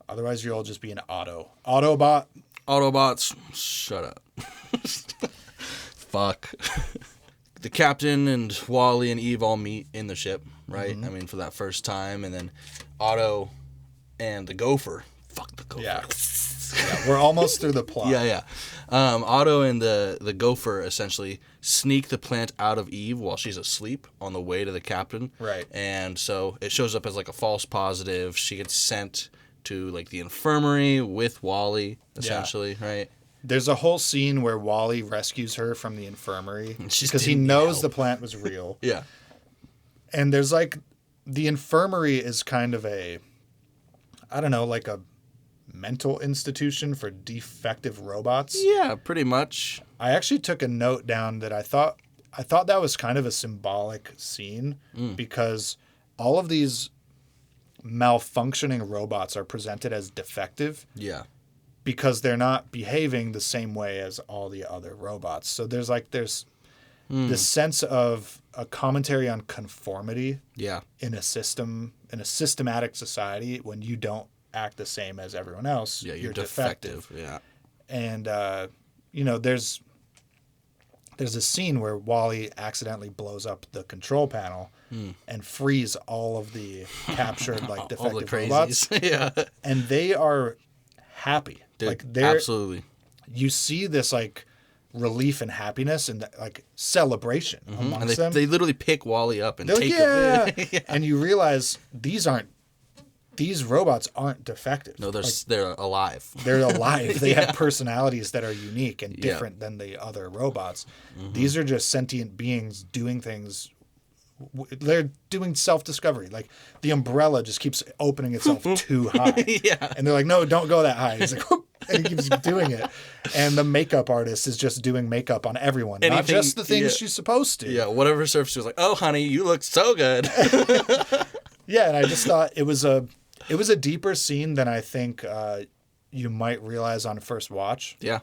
Otherwise, you'll just be an Autobot. Autobots, shut up. Fuck. The captain and Wally and Eve all meet in the ship, right? I mean, for that first time. And then Otto and the gopher. Fuck the gopher. Yeah. We're almost through the plot. Yeah. Otto and the gopher essentially sneak the plant out of Eve while she's asleep on the way to the captain. Right. And so it shows up as like a false positive. She gets sent to like the infirmary with Wally, essentially, right? There's a whole scene where Wally rescues her from the infirmary She because he didn't knows help. the plant was real. Yeah. And there's like, the infirmary is kind of a, I don't know, like a mental institution for defective robots. Yeah, pretty much. I actually took a note down that I thought that was kind of a symbolic scene because all of these malfunctioning robots are presented as defective Yeah. because they're not behaving the same way as all the other robots. So there's the sense of a commentary on conformity Yeah. in a systematic society. When you don't act the same as everyone else, you're defective. Yeah. And there's a scene where Wally accidentally blows up the control panel and frees all of the captured like defective robots. Yeah. And they are happy. Dude, like they're absolutely. You see this like relief and happiness and like celebration amongst And them. they literally pick Wally up and They're take like, him. yeah. And you realize these robots aren't defective. No, they're alive. They're alive. They have personalities that are unique and different than the other robots. These are just sentient beings doing things. They're doing self-discovery. Like the umbrella just keeps opening itself too high. Yeah. And they're like, no, don't go that high. He's like, whoop, and he keeps doing it. And the makeup artist is just doing makeup on everyone, not just the things she's supposed to. Yeah, whatever surface, she was like, oh, honey, you look so good. Yeah, and I just thought it was a deeper scene than I think you might realize on first watch. Yeah.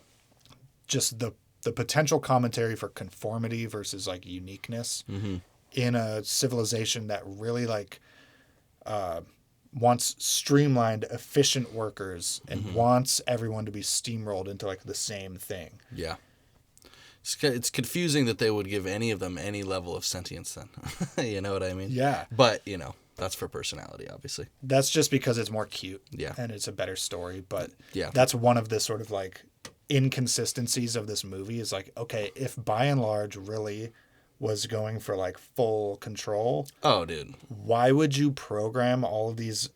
Just the potential commentary for conformity versus like uniqueness in a civilization that really like wants streamlined, efficient workers and wants everyone to be steamrolled into like the same thing. Yeah. It's confusing that they would give any of them any level of sentience then. You know what I mean? Yeah. But, that's for personality, obviously. That's just because it's more cute. Yeah. And it's a better story. But yeah, that's one of the sort of like inconsistencies of this movie is like, okay, if by and large really was going for like full control. Oh, dude. Why would you program all of these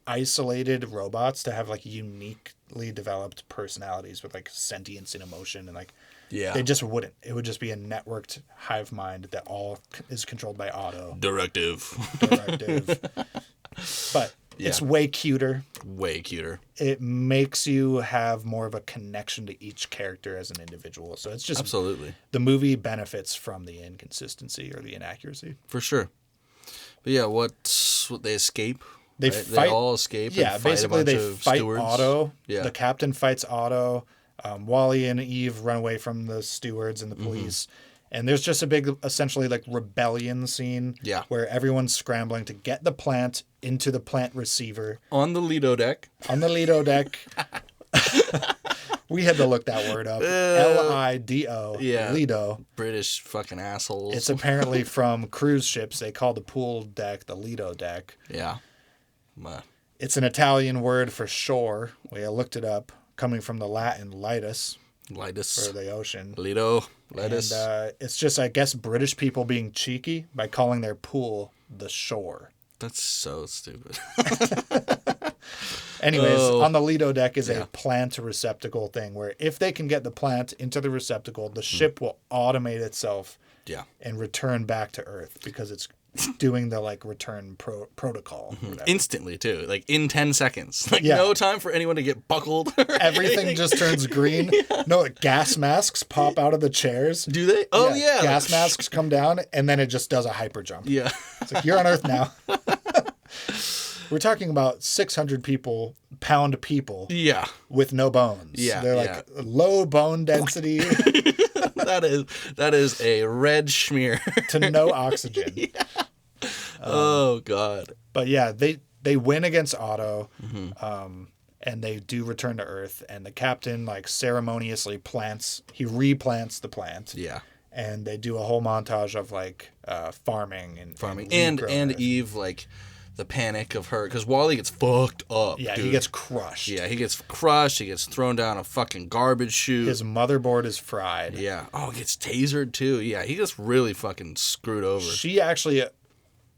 isolated robots to have like uniquely developed personalities with like sentience and emotion and like they just wouldn't. It would just be a networked hive mind that all is controlled by Otto. Directive. But it's way cuter. Way cuter. It makes you have more of a connection to each character as an individual. So it's just absolutely the movie benefits from the inconsistency or the inaccuracy. For sure. But yeah, what they escape. They right? fight. They all escape. Yeah, and fight basically a bunch they of fight stewards. Otto. Yeah. The captain fights Otto. Wally and Eve run away from the stewards and the police. And there's just a big, essentially, like rebellion scene where everyone's scrambling to get the plant into the plant receiver. On the Lido deck. On the Lido deck. We had to look that word up. Lido. Yeah. Lido. British fucking assholes. It's apparently from cruise ships. They call the pool deck the Lido deck. Yeah. It's an Italian word for shore. We looked it up. Coming from the Latin litus. For the ocean. Lido. Litus. And it's just, I guess, British people being cheeky by calling their pool the shore. That's so stupid. Anyways, on the Lido deck is a plant receptacle thing where if they can get the plant into the receptacle, the ship will automate itself and return back to Earth because it's doing the like return protocol. Instantly too, like in 10 seconds. Like no time for anyone to get buckled. Everything just turns green. No, like, gas masks pop out of the chairs. Do they? Oh yeah. Gas masks come down and then it just does a hyper jump. Yeah. It's like you're on Earth now. We're talking about 600 pound people. Yeah. With no bones. Yeah. They're like low bone density. That is a red schmear. To no oxygen. Oh God. But yeah, they win against Otto. And they do return to Earth, and the captain like ceremoniously replants the plant. Yeah. And they do a whole montage of like farming and Eve like the panic of her because Wally gets fucked up. Yeah, dude. he gets crushed. Yeah, he gets crushed. He gets thrown down a fucking garbage chute. His motherboard is fried. Yeah. Oh, he gets tasered too. Yeah, he gets really fucking screwed over. She actually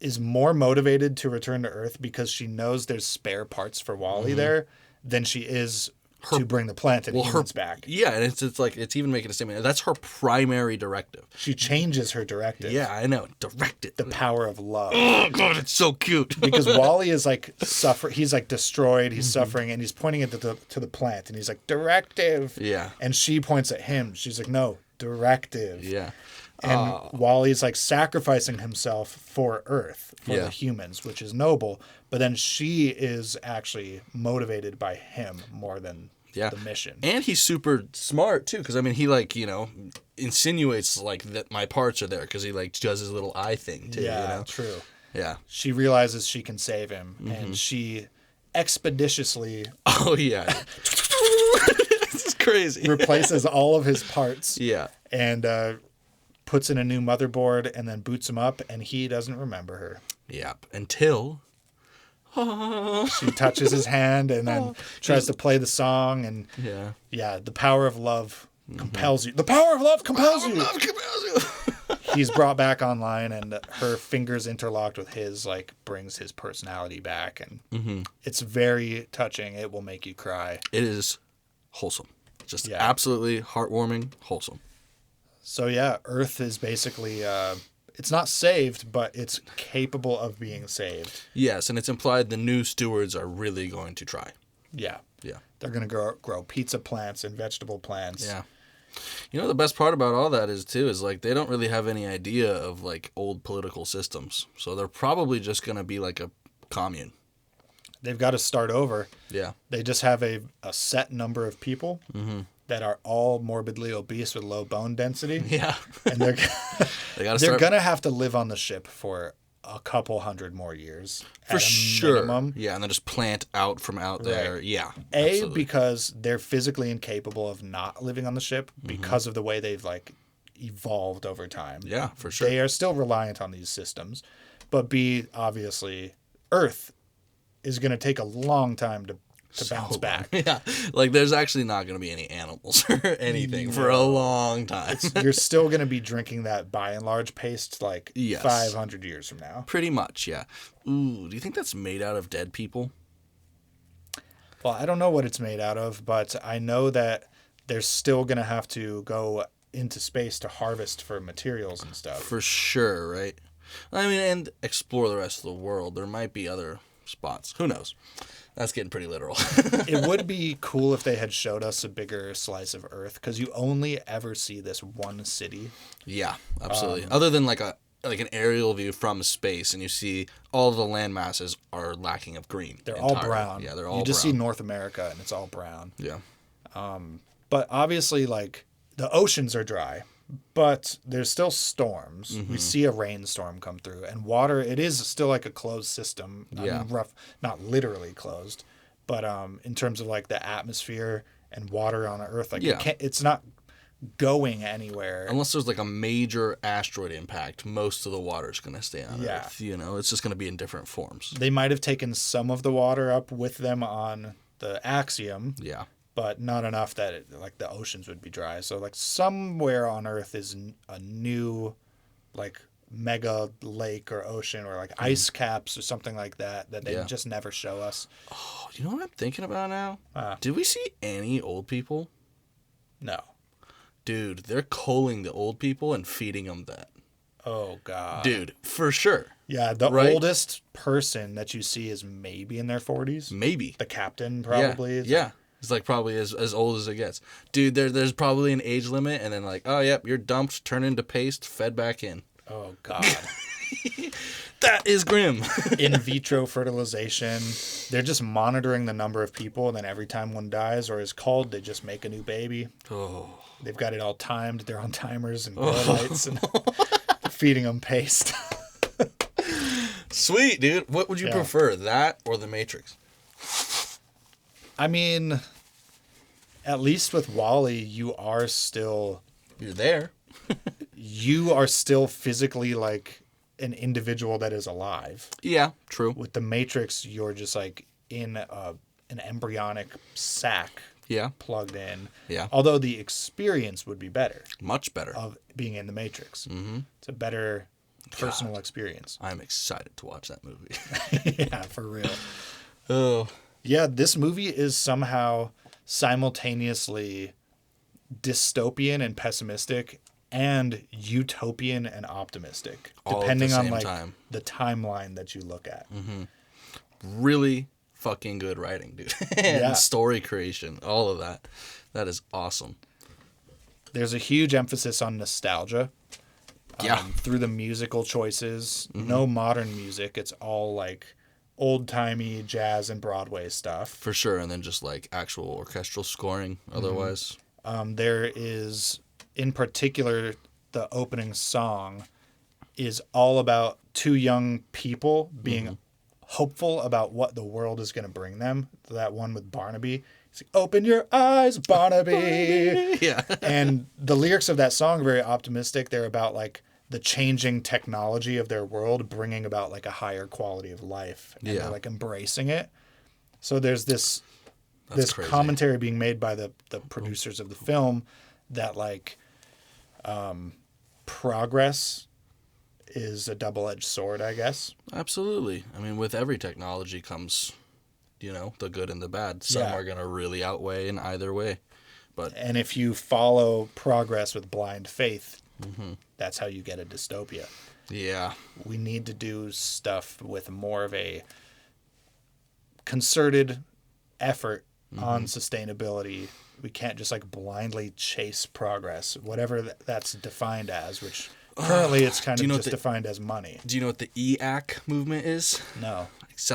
is more motivated to return to Earth because she knows there's spare parts for Wally there than she is to bring the plant and humans back. Yeah, and it's like it's even making a statement. That's her primary directive. She changes her directive. Yeah, I know. Directed. The power of love. Oh God, it's so cute. Because Wally is like he's like destroyed. He's suffering, and he's pointing it to the plant, and he's like directive. Yeah. And she points at him. She's like, no, directive. Yeah. And Wally's like sacrificing himself for Earth, for the humans, which is noble. But then she is actually motivated by him more than the mission. And he's super smart too, because I mean, he like, you know, insinuates like that my parts are there because he like does his little eye thing too. Yeah, you know? true. Yeah. She realizes she can save him, and she expeditiously Oh yeah. This is crazy. replaces all of his parts. Yeah. And puts in a new motherboard, and then boots him up, and he doesn't remember her. Yep. Until she touches his hand and then tries to play the song, and the power of love compels you. The power of love compels you. He's brought back online, and her fingers interlocked with his like brings his personality back, and it's very touching. It will make you cry. It is wholesome. Just absolutely heartwarming, wholesome. So yeah, Earth is basically it's not saved, but it's capable of being saved. Yes, and it's implied the new stewards are really going to try. Yeah. Yeah. They're going to grow pizza plants and vegetable plants. Yeah. You know, the best part about all that is like they don't really have any idea of like old political systems. So they're probably just going to be like a commune. They've got to start over. Yeah. They just have a set number of people that are all morbidly obese with low bone density. Yeah. And they're going to have to live on the ship for a couple hundred more years. For sure. Minimum. Yeah, and then just plant out from out there. Yeah. Absolutely. Because they're physically incapable of not living on the ship because of the way they've like evolved over time. Yeah, for sure. They are still reliant on these systems. But B, obviously, Earth is going to take a long time to bounce back. Yeah. Like there's actually not going to be any animals or anything for a long time. You're still going to be drinking that by and large paste like 500 years from now. Pretty much, yeah. Ooh, do you think that's made out of dead people? Well, I don't know what it's made out of, but I know that they're still going to have to go into space to harvest for materials and stuff. For sure, right? I mean, and explore the rest of the world. There might be other spots. Who knows? That's getting pretty literal. It would be cool if they had showed us a bigger slice of Earth, because you only ever see this one city. Yeah, absolutely. Other than like an aerial view from space, and you see all the land masses are lacking of green. They're all brown. Yeah, they're all brown. You just see North America, and it's all brown. Yeah. But obviously, like, the oceans are dry, but there's still storms. We see a rainstorm come through, and water, it is still like a closed system. Yeah. I mean, not literally closed, but in terms of like the atmosphere and water on Earth, like it's not going anywhere. Unless there's like a major asteroid impact, most of the water is going to stay on Earth. You know, it's just going to be in different forms. They might have taken some of the water up with them on the Axiom. Yeah. But not enough that like the oceans would be dry. So like somewhere on Earth is a new like mega lake or ocean or like ice caps or something like that they just never show us. Oh, you know what I'm thinking about now? Did we see any old people? No. Dude, they're culling the old people and feeding them that. Oh, God. Dude, for sure. Yeah, the oldest person that you see is maybe in their 40s. Maybe. The captain probably is. Yeah. It's like probably as old as it gets. Dude, there's probably an age limit, and then like, oh, yep, you're dumped, turned into paste, fed back in. Oh, God. That is grim. In vitro fertilization. They're just monitoring the number of people, and then every time one dies or is culled, they just make a new baby. Oh. They've got it all timed. They're on timers and grow lights and feeding them paste. Sweet, dude. What would you prefer, that or the Matrix? I mean, at least with WALL-E, you're there. You are still physically like an individual that is alive. Yeah, true. With the Matrix, you're just like in an embryonic sac. Yeah. Plugged in. Yeah. Although the experience would be better. Much better. Of being in the Matrix. Mm-hmm. It's a better personal experience. I'm excited to watch that movie. Yeah, for real. Oh. Yeah, this movie is somehow simultaneously dystopian and pessimistic and utopian and optimistic, depending on like the timeline that you look at. Mm-hmm. Really fucking good writing, dude. And story creation, all of that. That is awesome. There's a huge emphasis on nostalgia. Yeah. Through the musical choices. Mm-hmm. No modern music. It's all like old-timey jazz and Broadway stuff. For sure, and then just like actual orchestral scoring otherwise. There is, in particular, the opening song is all about two young people being hopeful about what the world is going to bring them. That one with Barnaby. It's like, open your eyes, Barnaby. Yeah. And the lyrics of that song are very optimistic. They're about like the changing technology of their world bringing about like a higher quality of life. And they're like embracing it. So there's this Crazy. commentary being made by the producers of the film that like progress is a double-edged sword, I guess. Absolutely. I mean, with every technology comes, the good and the bad. Some are going to really outweigh in either way. And if you follow progress with blind faith, that's how you get a dystopia. Yeah. We need to do stuff with more of a concerted effort on sustainability. We can't just like blindly chase progress, whatever that's defined as, which currently it's kind of just defined as money. Do you know what the EAC movement is? No. It's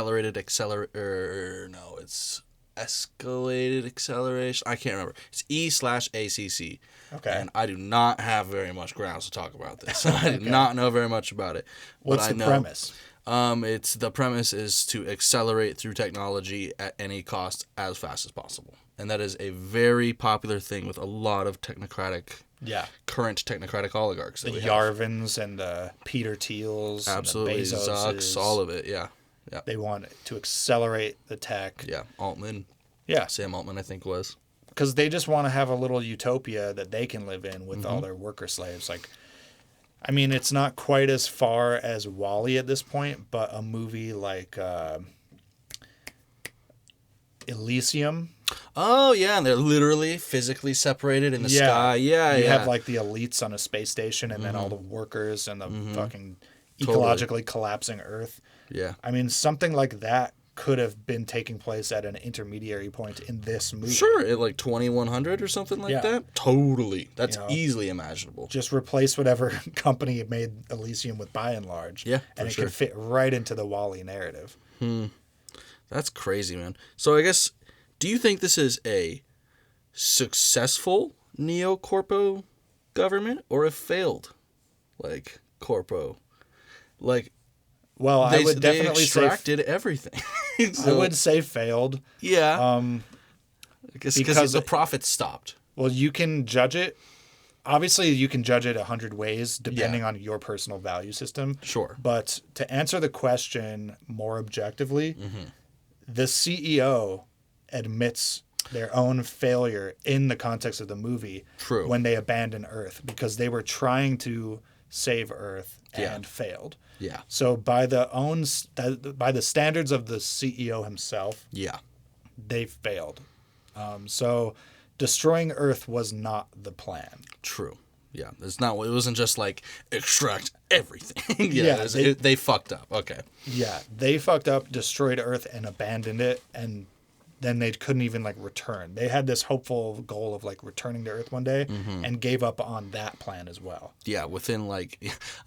escalated acceleration. I can't remember. It's E/ACC. Okay. And I do not have very much grounds to talk about this. I do not know very much about it. What's the premise? The premise is to accelerate through technology at any cost as fast as possible. And that is a very popular thing with a lot of current technocratic oligarchs. The Yarvins and the Peter Thiels. Absolutely. And the Zucks, all of it, yeah. Yeah. They want to accelerate the tech. Yeah, Altman. Yeah. Sam Altman, I think, was. Because they just want to have a little utopia that they can live in with all their worker slaves. Like, I mean, it's not quite as far as WALL-E at this point, but a movie like Elysium. Oh, yeah, and they're literally physically separated in the sky. Yeah, You have like the elites on a space station and then all the workers and the fucking ecologically collapsing Earth. Yeah. I mean, something like that could have been taking place at an intermediary point in this movie. Sure, at like 2100 or something like that. Totally. That's easily imaginable. Just replace whatever company made Elysium with by and large. Yeah, and it could fit right into the WALL-E narrative. That's crazy, man. So I guess, do you think this is a successful neo-corpo government or a failed, corpo? Well, I would definitely they extracted everything. I would say failed. Yeah. Because the profits stopped. Well, you can judge it. Obviously, you can judge it 100 ways depending on your personal value system. Sure. But to answer the question more objectively, the CEO admits their own failure in the context of the movie. True. When they abandon Earth because they were trying to save Earth and failed. Yeah. So by the standards of the CEO himself, they failed. So destroying Earth was not the plan. True. Yeah. It wasn't just like extract everything. They fucked up. Okay. Yeah, they fucked up, destroyed Earth, and abandoned it, and then they couldn't even return. They had this hopeful goal of returning to Earth one day, and gave up on that plan as well. Yeah, within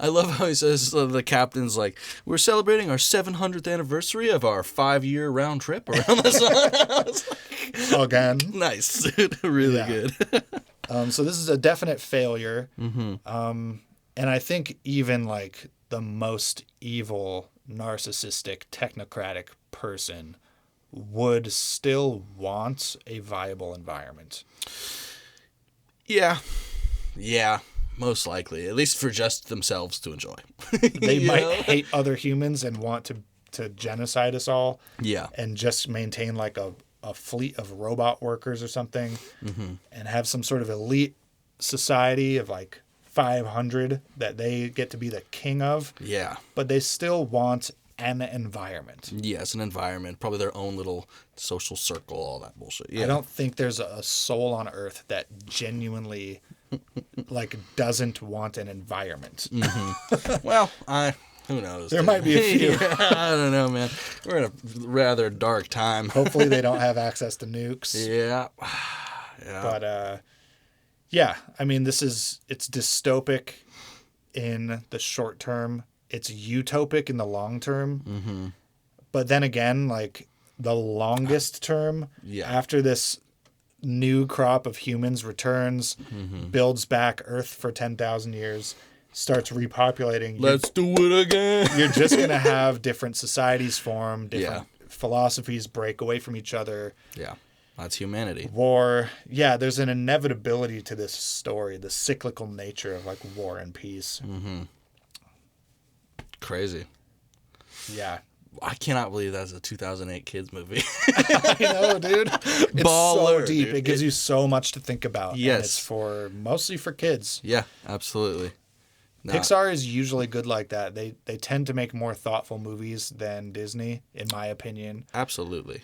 I love how he says the captain's we're celebrating our 700th anniversary of our 5-year round trip around the sun. Again, nice, really good. So this is a definite failure, and I think even the most evil, narcissistic, technocratic person would still want a viable environment. Yeah, most likely, at least for just themselves to enjoy. They might hate other humans and want to genocide us all. Yeah, and just maintain a fleet of robot workers or something, and have some sort of elite society of 500 that they get to be the king of. Yeah, but they still want an environment. Yes, an environment, probably their own little social circle, all that bullshit. Yeah. I don't think there's a soul on Earth that genuinely doesn't want an environment. Well, who knows? There might be a few. I don't know, man. We're in a rather dark time. Hopefully they don't have access to nukes. Yeah. But yeah, I mean it's dystopic in the short term. It's utopic in the long term, But then again, like the longest term after this new crop of humans returns, builds back Earth for 10,000 years, starts repopulating. Let's do it again. You're just going to have different societies form, different philosophies break away from each other. Yeah, that's humanity. War. Yeah, there's an inevitability to this story, the cyclical nature of like war and peace. Crazy. Yeah. I cannot believe that's a 2008 kids movie. I know, dude. It's Baller, so deep. dude. It gives you so much to think about. Yes. And it's mostly for kids. Yeah, absolutely. No. Pixar is usually good like that. They tend to make more thoughtful movies than Disney, in my opinion. Absolutely.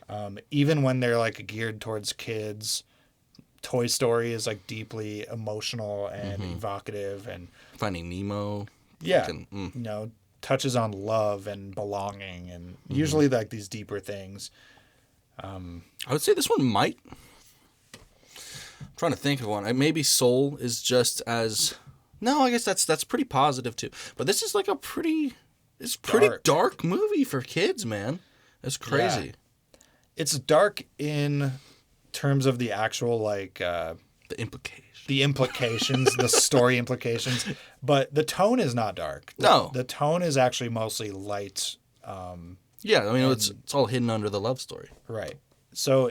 Even when they're like geared towards kids, Toy Story is like deeply emotional and evocative, and Finding Nemo. yeah, you know, touches on love and belonging, and usually like these deeper things. I would say this one might. I'm trying to think of one. Maybe Soul is just as. No, I guess that's pretty positive too. But this is like pretty dark movie for kids, man. It's crazy. Yeah. It's dark in terms of the actual like the implications. The story implications, but the tone is not dark. The tone is actually mostly light. Yeah, I mean it's all hidden under the love story. Right. So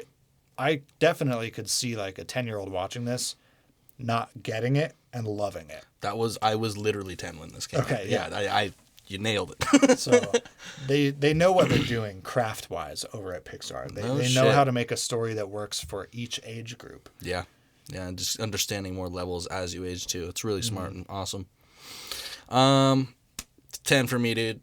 I definitely could see like a 10-year-old watching this, not getting it and loving it. I was literally 10 when this came out. Yeah, you nailed it. So they know what they're doing craft wise over at Pixar. They know how to make a story that works for each age group. Yeah. Yeah, and just understanding more levels as you age too. It's really smart and awesome. 10 for me, dude.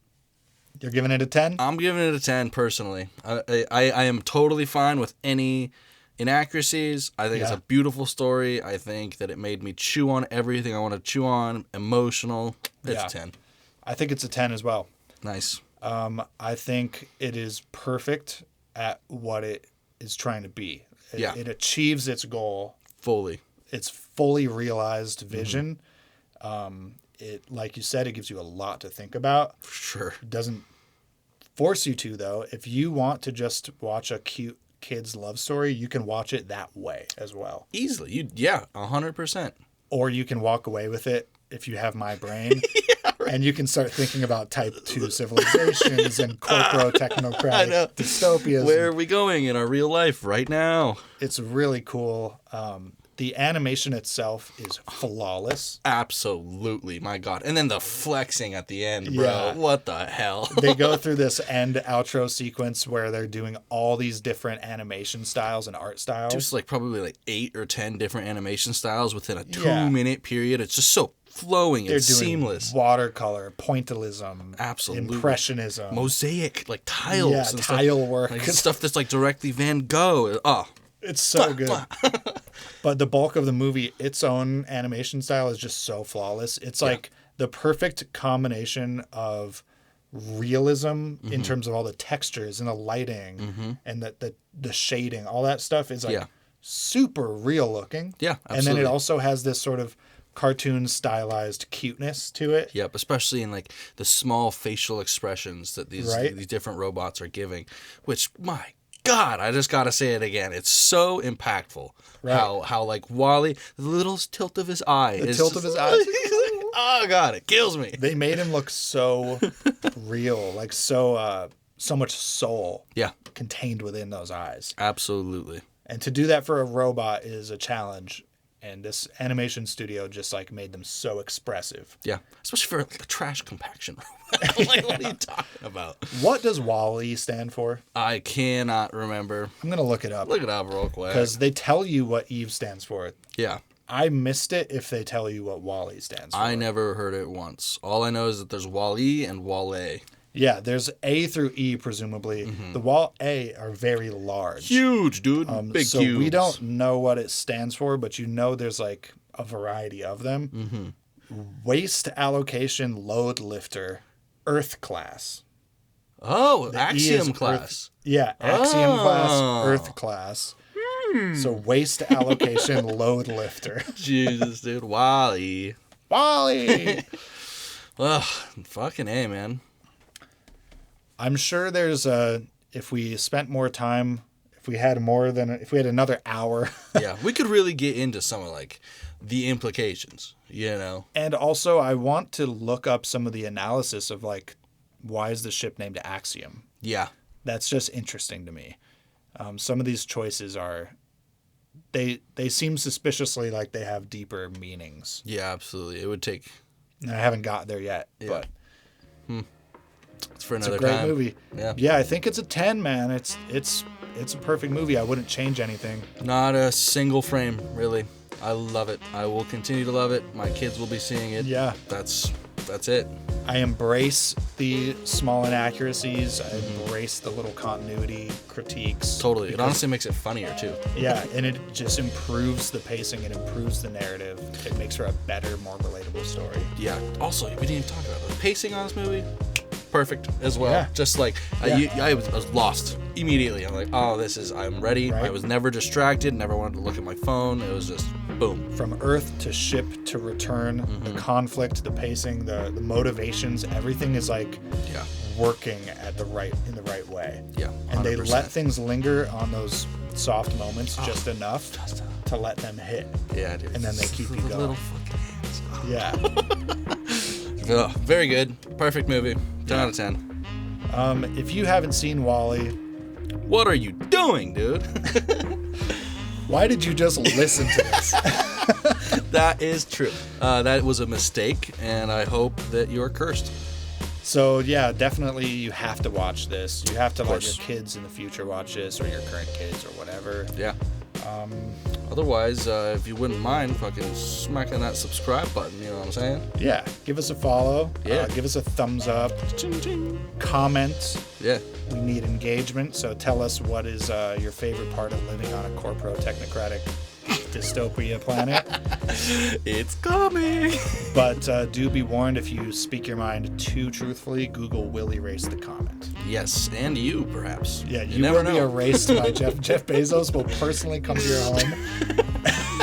You're giving it a 10? I'm giving it a 10 personally. I am totally fine with any inaccuracies. I think it's a beautiful story. I think that it made me chew on everything I want to chew on. Emotional. It's a 10. I think it's a 10 as well. Nice. I think it is perfect at what it is trying to be. It achieves its goal. Fully. It's fully realized vision. It, like you said, it gives you a lot to think about. Sure. It doesn't force you to, though. If you want to just watch a cute kid's love story, you can watch it that way as well. Easily. 100%. Or you can walk away with it if you have my brain. And you can start thinking about type 2 civilizations and corporo-technocratic dystopias. Where are we going in our real life right now? It's really cool. The animation itself is flawless. Absolutely. My God. And then the flexing at the end, bro. Yeah. What the hell? They go through this end outro sequence where they're doing all these different animation styles and art styles. Just like probably like 8 or 10 different animation styles within a 2-minute period. It's just so flowing and seamless. Watercolor, pointillism, absolutely, impressionism, mosaic, like tiles, and tile work, like stuff that's like directly Van Gogh. Oh, it's so good. But the bulk of the movie, its own animation style is just so flawless. It's like the perfect combination of realism in terms of all the textures and the lighting and the shading. All that stuff is like super real looking. Yeah, absolutely. And then it also has this sort of cartoon stylized cuteness to it. Yep, especially in like the small facial expressions that these different robots are giving, which my God, I just gotta say it again. It's so impactful. Right. How like Wall-E, the little tilt of his eye. Oh God, it kills me. They made him look so real, like so much soul. Contained within those eyes. Absolutely. And to do that for a robot is a challenge. And this animation studio just like made them so expressive. Yeah, especially for like a trash compaction robot. Like, what are you talking about? What does Wall-E stand for? I cannot remember. I'm gonna look it up. Look it up real quick. Because they tell you what Eve stands for. Yeah. I missed it if they tell you what Wall-E stands for. I never heard it once. All I know is that there's Wall-E and Wall-A. Yeah, there's A through E, presumably. The Wall-A are very large. Huge, dude. Big so cubes. We don't know what it stands for, but you know there's like a variety of them. Waste Allocation Load Lifter, Earth Class. Oh, Axiom Class. Axiom Class, Earth Class. So Waste Allocation Load Lifter. Jesus, dude. Wall-E. Wall-E! Well, fucking A, man. I'm sure there's if we spent more time, if we had another hour. Yeah, we could really get into some of like the implications, you know. And also, I want to look up some of the analysis of like, why is the ship named Axiom? Yeah, that's just interesting to me. Some of these choices are, they seem suspiciously like they have deeper meanings. Yeah, absolutely. It would take. And I haven't got there yet, but it's for another it's a great time. movie. Yeah, I think it's a 10, man. It's a perfect movie. I wouldn't change anything. Not a single frame, really. I love it. I will continue to love it. My kids will be seeing it. Yeah. That's it. I embrace the small inaccuracies. I embrace the little continuity critiques. Totally. It honestly makes it funnier, too. Yeah, and it just improves the pacing. It improves the narrative. It makes for a better, more relatable story. Yeah. Also, we didn't even talk about the pacing on this movie. Perfect as well. Yeah. Just like, I was lost immediately. I'm like, oh, I'm ready. Right. I was never distracted, never wanted to look at my phone. It was just boom. From Earth to ship to return, the conflict, the pacing, the motivations, everything is like working in the right way. Yeah. 100%. And they let things linger on those soft moments just enough to let them hit. Yeah, dude. And then they keep you going. Little fucking hands. Yeah. Oh, very good. Perfect movie. 10 out of 10. If you haven't seen WALL-E, what are you doing, dude? why did you just listen to this? That is true. That was a mistake, and I hope that you're cursed. So, yeah, definitely you have to watch this. You have to let your kids in the future watch this, or your current kids, or whatever. Yeah. Otherwise, if you wouldn't mind fucking smacking that subscribe button, you know what I'm saying? Yeah. Give us a follow. Yeah. Give us a thumbs up. Ching, ching. Comment. Yeah. We need engagement. So tell us what is your favorite part of living on a corporo-technocratic dystopia planet. It's coming. But do be warned, if you speak your mind too truthfully, Google will erase the comment. Yes, and you, perhaps. Yeah, you will be erased by Jeff Bezos will personally come to your home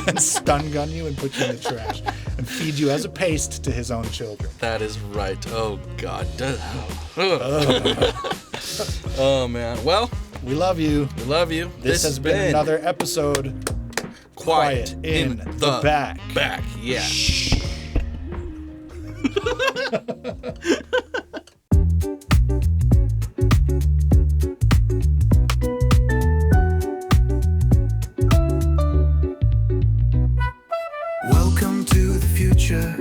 and stun gun you and put you in the trash and feed you as a paste to his own children. That is right. Oh, God. Oh, man. Well, we love you. We love you. This has been another episode. Quiet in the back. Back, yeah. Shh. Welcome to the future.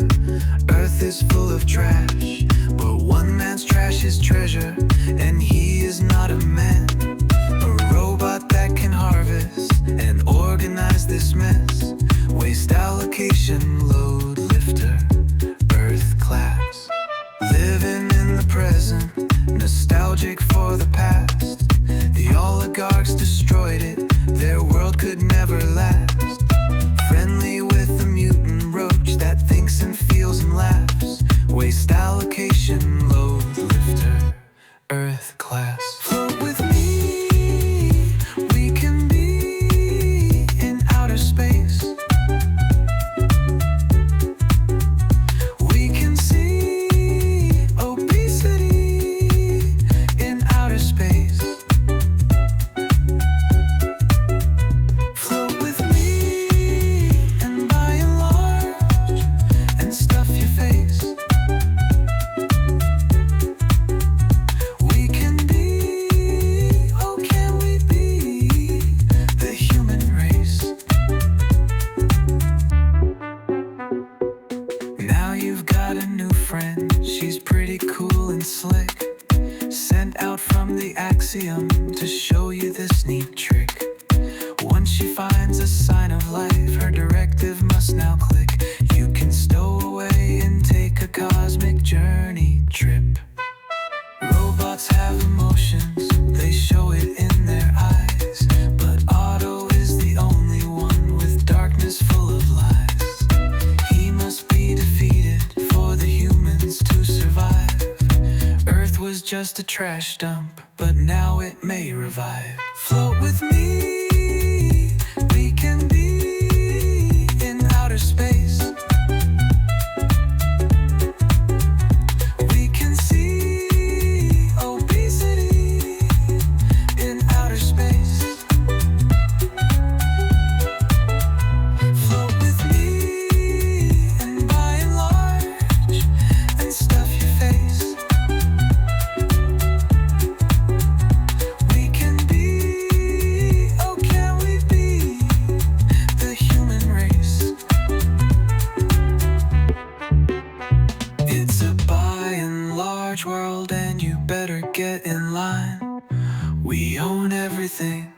Earth is full of trash, but one man's trash is treasure, and he is not a man. A robot that can harvest and organize this mess. Waste allocation, load lifter, Earth class. Living in the present, nostalgic for the past. The oligarchs destroyed it, their world could never last. Friendly with the mutant roach that thinks and feels and laughs. Waste allocation, load lifter, Earth class. Float with me, we can be in outer space. We can see obesity in outer space. Float with me and by and large and stuff your face. We can be, oh can we be, the human race. Now you've got a new friend, she's pretty cool and slick. Sent out from the Axiom to show you this neat trick. Once she finds a sign of life, her directive must now click. You can stow away and take a cosmic journey trip. Robots have emotions, they show it in their eyes. But Otto is the only one with darkness full of lies. He must be defeated for the humans to survive. Earth was just a trash dump, but now it may revive. Float with me, we can be in outer space. We can see obesity get in line. We own everything,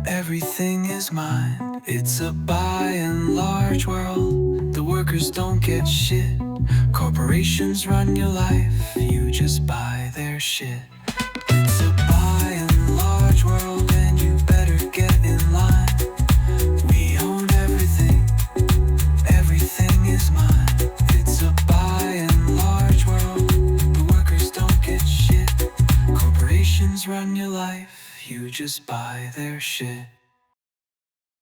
everything is mine. It's a by and large world. The workers don't get shit. Corporations run your life, you just buy their shit. It's a by and large world, and you better get in line. We own everything, everything is mine. It's a by and large world. The workers don't get shit. Corporations run your life, you just buy their shit.